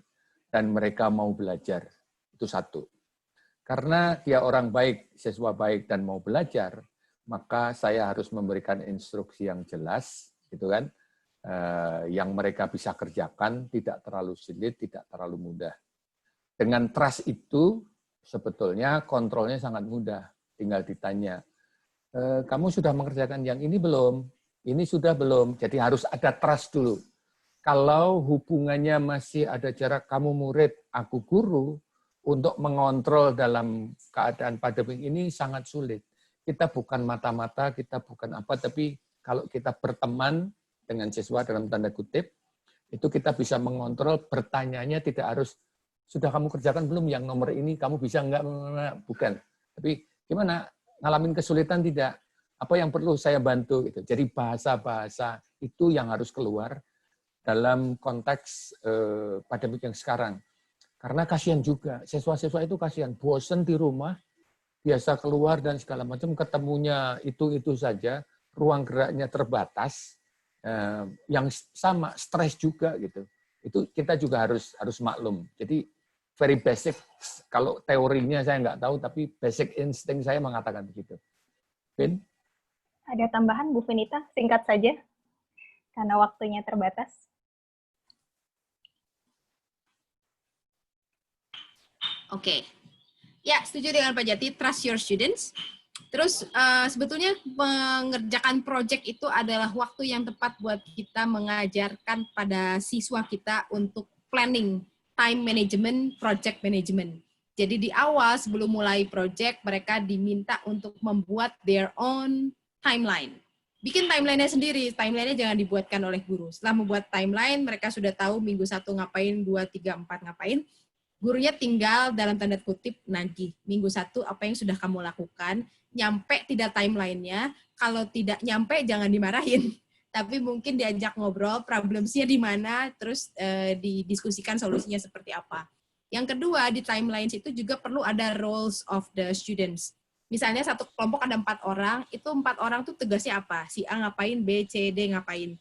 dan mereka mau belajar. Itu satu. Karena dia orang baik, siswa baik dan mau belajar, maka saya harus memberikan instruksi yang jelas, gitu kan, yang mereka bisa kerjakan, tidak terlalu sulit, tidak terlalu mudah. Dengan trust itu, sebetulnya kontrolnya sangat mudah. Tinggal ditanya, kamu sudah mengerjakan yang ini belum? Ini sudah belum? Jadi harus ada trust dulu. Kalau hubungannya masih ada jarak, kamu murid, aku guru, untuk mengontrol dalam keadaan pandemi ini sangat sulit. Kita bukan mata-mata, kita bukan apa, tapi kalau kita berteman dengan siswa dalam tanda kutip, itu kita bisa mengontrol, bertanyanya tidak harus, sudah kamu kerjakan belum yang nomor ini, kamu bisa enggak, bukan. Tapi gimana, ngalamin kesulitan tidak? Apa yang perlu saya bantu? Gitu. Jadi bahasa-bahasa itu yang harus keluar dalam konteks pandemi yang sekarang. Karena kasihan juga, siswa-siswa itu kasihan, bosen di rumah, biasa keluar dan segala macam, ketemunya itu saja, ruang geraknya terbatas, yang sama, stres juga gitu. Itu kita juga harus maklum. Jadi very basic, kalau teorinya saya nggak tahu, tapi basic insting saya mengatakan begitu. Vin? Ada tambahan Bu Vinita, singkat saja, karena waktunya terbatas. Oke. Ya, setuju dengan Pak Jati, trust your students. Terus sebetulnya mengerjakan project itu adalah waktu yang tepat buat kita mengajarkan pada siswa kita untuk planning, time management, project management. Jadi di awal sebelum mulai project, mereka diminta untuk membuat their own timeline. Bikin timeline-nya sendiri, timeline-nya jangan dibuatkan oleh guru. Setelah membuat timeline, mereka sudah tahu minggu 1 ngapain, 2, 3, 4 ngapain. Gurunya tinggal dalam tanda kutip nagih. Minggu 1 apa yang sudah kamu lakukan, nyampe tidak timeline-nya, kalau tidak nyampe jangan dimarahin. Tapi mungkin diajak ngobrol, problemsnya di mana, terus didiskusikan solusinya seperti apa. Yang kedua, di timelines itu juga perlu ada roles of the students. Misalnya satu kelompok ada 4 orang, itu 4 orang tuh tugasnya apa? Si A ngapain, B, C, D ngapain.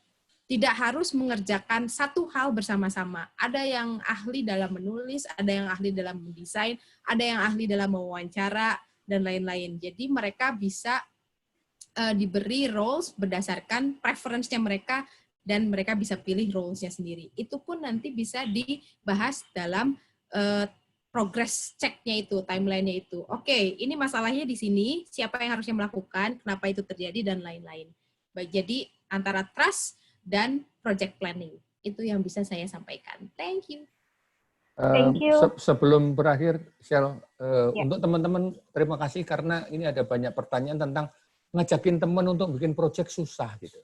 Tidak harus mengerjakan satu hal bersama-sama. Ada yang ahli dalam menulis, ada yang ahli dalam mendesain, ada yang ahli dalam mewawancara, dan lain-lain. Jadi mereka bisa diberi roles berdasarkan preference-nya mereka, dan mereka bisa pilih roles-nya sendiri. Itu pun nanti bisa dibahas dalam progress check-nya itu, timeline-nya itu. Oke, ini masalahnya di sini, siapa yang harusnya melakukan, kenapa itu terjadi, dan lain-lain. Baik, jadi antara trust dan project planning. Itu yang bisa saya sampaikan. Thank you. Thank you. Sebelum berakhir, Shell, untuk teman-teman, terima kasih karena ini ada banyak pertanyaan tentang ngajakin teman untuk bikin project susah gitu.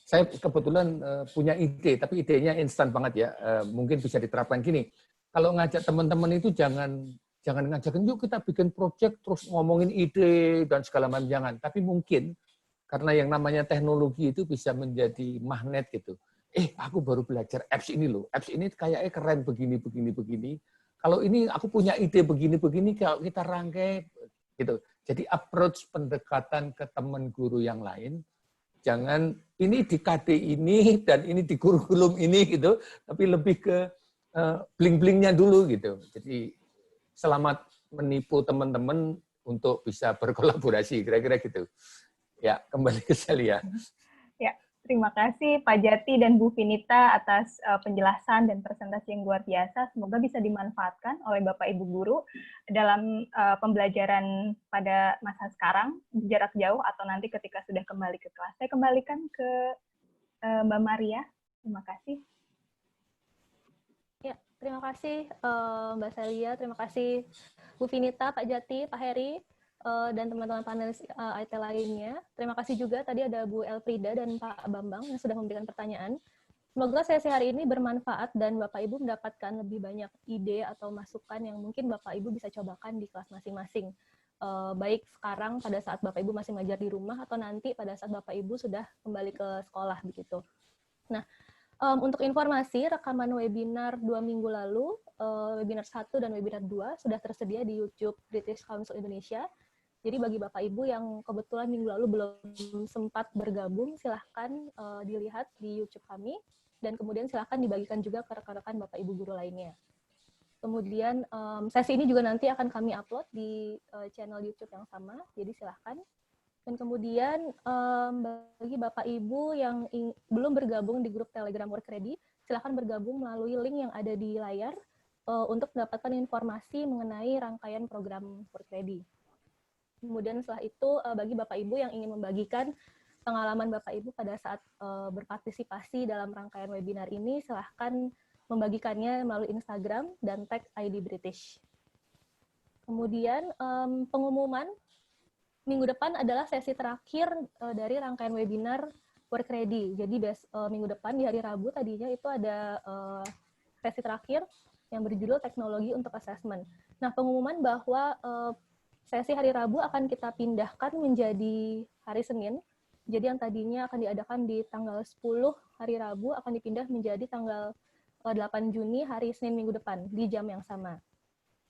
Saya kebetulan punya ide, tapi idenya instan banget ya. Mungkin bisa diterapkan gini. Kalau ngajak teman-teman itu jangan ngajakin yuk kita bikin project terus ngomongin ide dan segala macam, jangan. Tapi mungkin karena yang namanya teknologi itu bisa menjadi magnet gitu. Aku baru belajar apps ini loh. Apps ini kayaknya keren begini. Kalau ini aku punya ide begini, kalau kita rangkai gitu. Jadi approach pendekatan ke teman guru yang lain, jangan ini di KD ini dan ini di kurikulum ini gitu, tapi lebih ke bling-blingnya dulu gitu. Jadi selamat menipu teman-teman untuk bisa berkolaborasi, kira-kira gitu. Ya, kembali ke Celia. Ya, terima kasih Pak Jati dan Bu Vinita atas penjelasan dan presentasi yang luar biasa. Semoga bisa dimanfaatkan oleh Bapak Ibu guru dalam pembelajaran pada masa sekarang, jarak jauh atau nanti ketika sudah kembali ke kelas. Saya kembalikan ke Mbak Maria. Terima kasih. Ya, terima kasih Mbak Celia, terima kasih Bu Vinita, Pak Jati, Pak Heri, dan teman-teman panelis IT lainnya. Terima kasih juga tadi ada Bu Elfrida dan Pak Bambang yang sudah memberikan pertanyaan. Semoga sesi hari ini bermanfaat dan Bapak Ibu mendapatkan lebih banyak ide atau masukan yang mungkin Bapak Ibu bisa cobakan di kelas masing-masing. Baik sekarang pada saat Bapak Ibu masih mengajar di rumah atau nanti pada saat Bapak Ibu sudah kembali ke sekolah begitu. Nah, untuk informasi, rekaman webinar 2 minggu lalu, webinar 1 dan webinar 2 sudah tersedia di YouTube British Council Indonesia. Jadi bagi Bapak Ibu yang kebetulan minggu lalu belum sempat bergabung, silahkan dilihat di YouTube kami, dan kemudian silahkan dibagikan juga ke rekan-rekan Bapak Ibu guru lainnya. Kemudian sesi ini juga nanti akan kami upload di channel YouTube yang sama, jadi silahkan. Dan kemudian bagi Bapak Ibu yang belum bergabung di grup Telegram Work Ready, silahkan bergabung melalui link yang ada di layar untuk mendapatkan informasi mengenai rangkaian program Work Ready. Kemudian setelah itu bagi Bapak Ibu yang ingin membagikan pengalaman Bapak Ibu pada saat berpartisipasi dalam rangkaian webinar ini, silahkan membagikannya melalui Instagram dan tag ID British. Kemudian pengumuman minggu depan adalah sesi terakhir dari rangkaian webinar Work Ready. Jadi minggu depan di hari Rabu tadinya itu ada sesi terakhir yang berjudul Teknologi untuk Assessment. Nah, pengumuman bahwa sesi hari Rabu akan kita pindahkan menjadi hari Senin. Jadi yang tadinya akan diadakan di tanggal 10 hari Rabu akan dipindah menjadi tanggal 8 Juni hari Senin minggu depan di jam yang sama.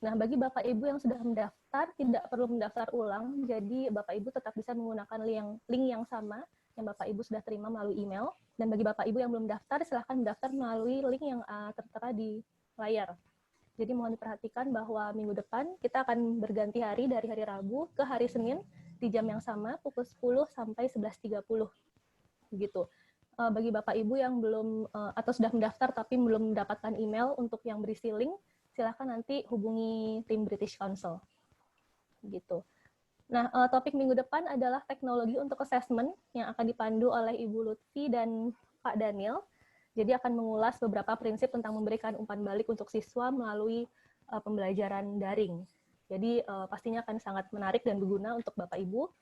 Nah, bagi Bapak Ibu yang sudah mendaftar, tidak perlu mendaftar ulang. Jadi Bapak Ibu tetap bisa menggunakan link yang sama yang Bapak Ibu sudah terima melalui email. Dan bagi Bapak Ibu yang belum daftar, silahkan mendaftar melalui link yang tertera di layar. Jadi mohon diperhatikan bahwa minggu depan kita akan berganti hari dari hari Rabu ke hari Senin di jam yang sama pukul 10 sampai 11.30. Begitu. Bagi Bapak Ibu yang belum atau sudah mendaftar tapi belum mendapatkan email untuk yang berisi link, silakan nanti hubungi tim British Council. Gitu. Nah, topik minggu depan adalah teknologi untuk assessment yang akan dipandu oleh Ibu Lutfi dan Pak Daniel. Jadi akan mengulas beberapa prinsip tentang memberikan umpan balik untuk siswa melalui pembelajaran daring. Jadi pastinya akan sangat menarik dan berguna untuk Bapak Ibu.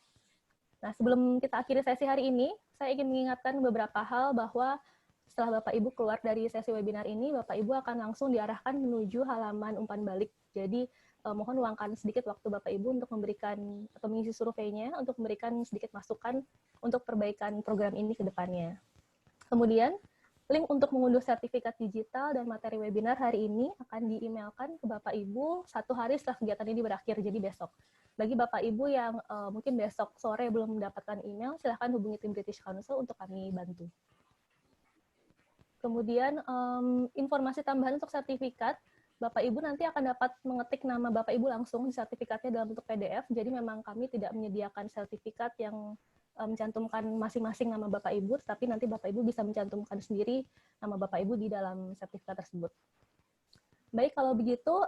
Nah, sebelum kita akhiri sesi hari ini, saya ingin mengingatkan beberapa hal bahwa setelah Bapak Ibu keluar dari sesi webinar ini, Bapak Ibu akan langsung diarahkan menuju halaman umpan balik. Jadi mohon luangkan sedikit waktu Bapak Ibu untuk memberikan atau mengisi surveinya, untuk memberikan sedikit masukan untuk perbaikan program ini ke depannya. Kemudian, link untuk mengunduh sertifikat digital dan materi webinar hari ini akan di-emailkan ke Bapak Ibu 1 hari setelah kegiatan ini berakhir, jadi besok. Bagi Bapak Ibu yang mungkin besok sore belum mendapatkan email, silahkan hubungi tim British Council untuk kami bantu. Kemudian, informasi tambahan untuk sertifikat, Bapak Ibu nanti akan dapat mengetik nama Bapak Ibu langsung di sertifikatnya dalam bentuk PDF, jadi memang kami tidak menyediakan sertifikat yang mencantumkan masing-masing nama Bapak Ibu, tapi nanti Bapak Ibu bisa mencantumkan sendiri nama Bapak Ibu di dalam sertifikat tersebut. Baik, kalau begitu,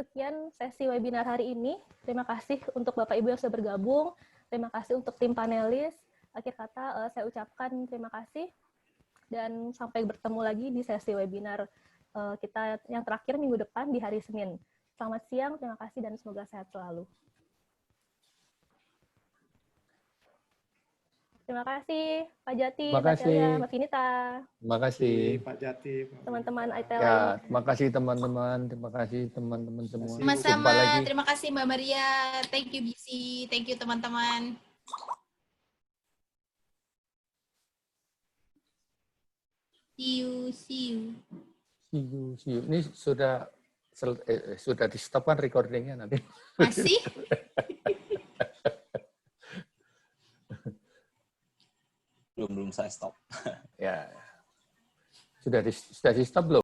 sekian sesi webinar hari ini. Terima kasih untuk Bapak Ibu yang sudah bergabung, terima kasih untuk tim panelis. Akhir kata, saya ucapkan terima kasih, dan sampai bertemu lagi di sesi webinar kita yang terakhir minggu depan di hari Senin. Selamat siang, terima kasih, dan semoga sehat selalu. Terima kasih, Pak Jati, Mbak Celia, Mbak Vinita. Terima kasih, Pak Jati. Teman-teman ITL. Ya, terima kasih teman-teman. Terima kasih teman-teman semua. Sama-sama. Terima kasih Mbak Maria. Thank you BC. Thank you teman-teman. See you. Ini sudah di-stop kan recordingnya nanti? Masih? Belum saya stop. Ya. Sudah di-stop belum?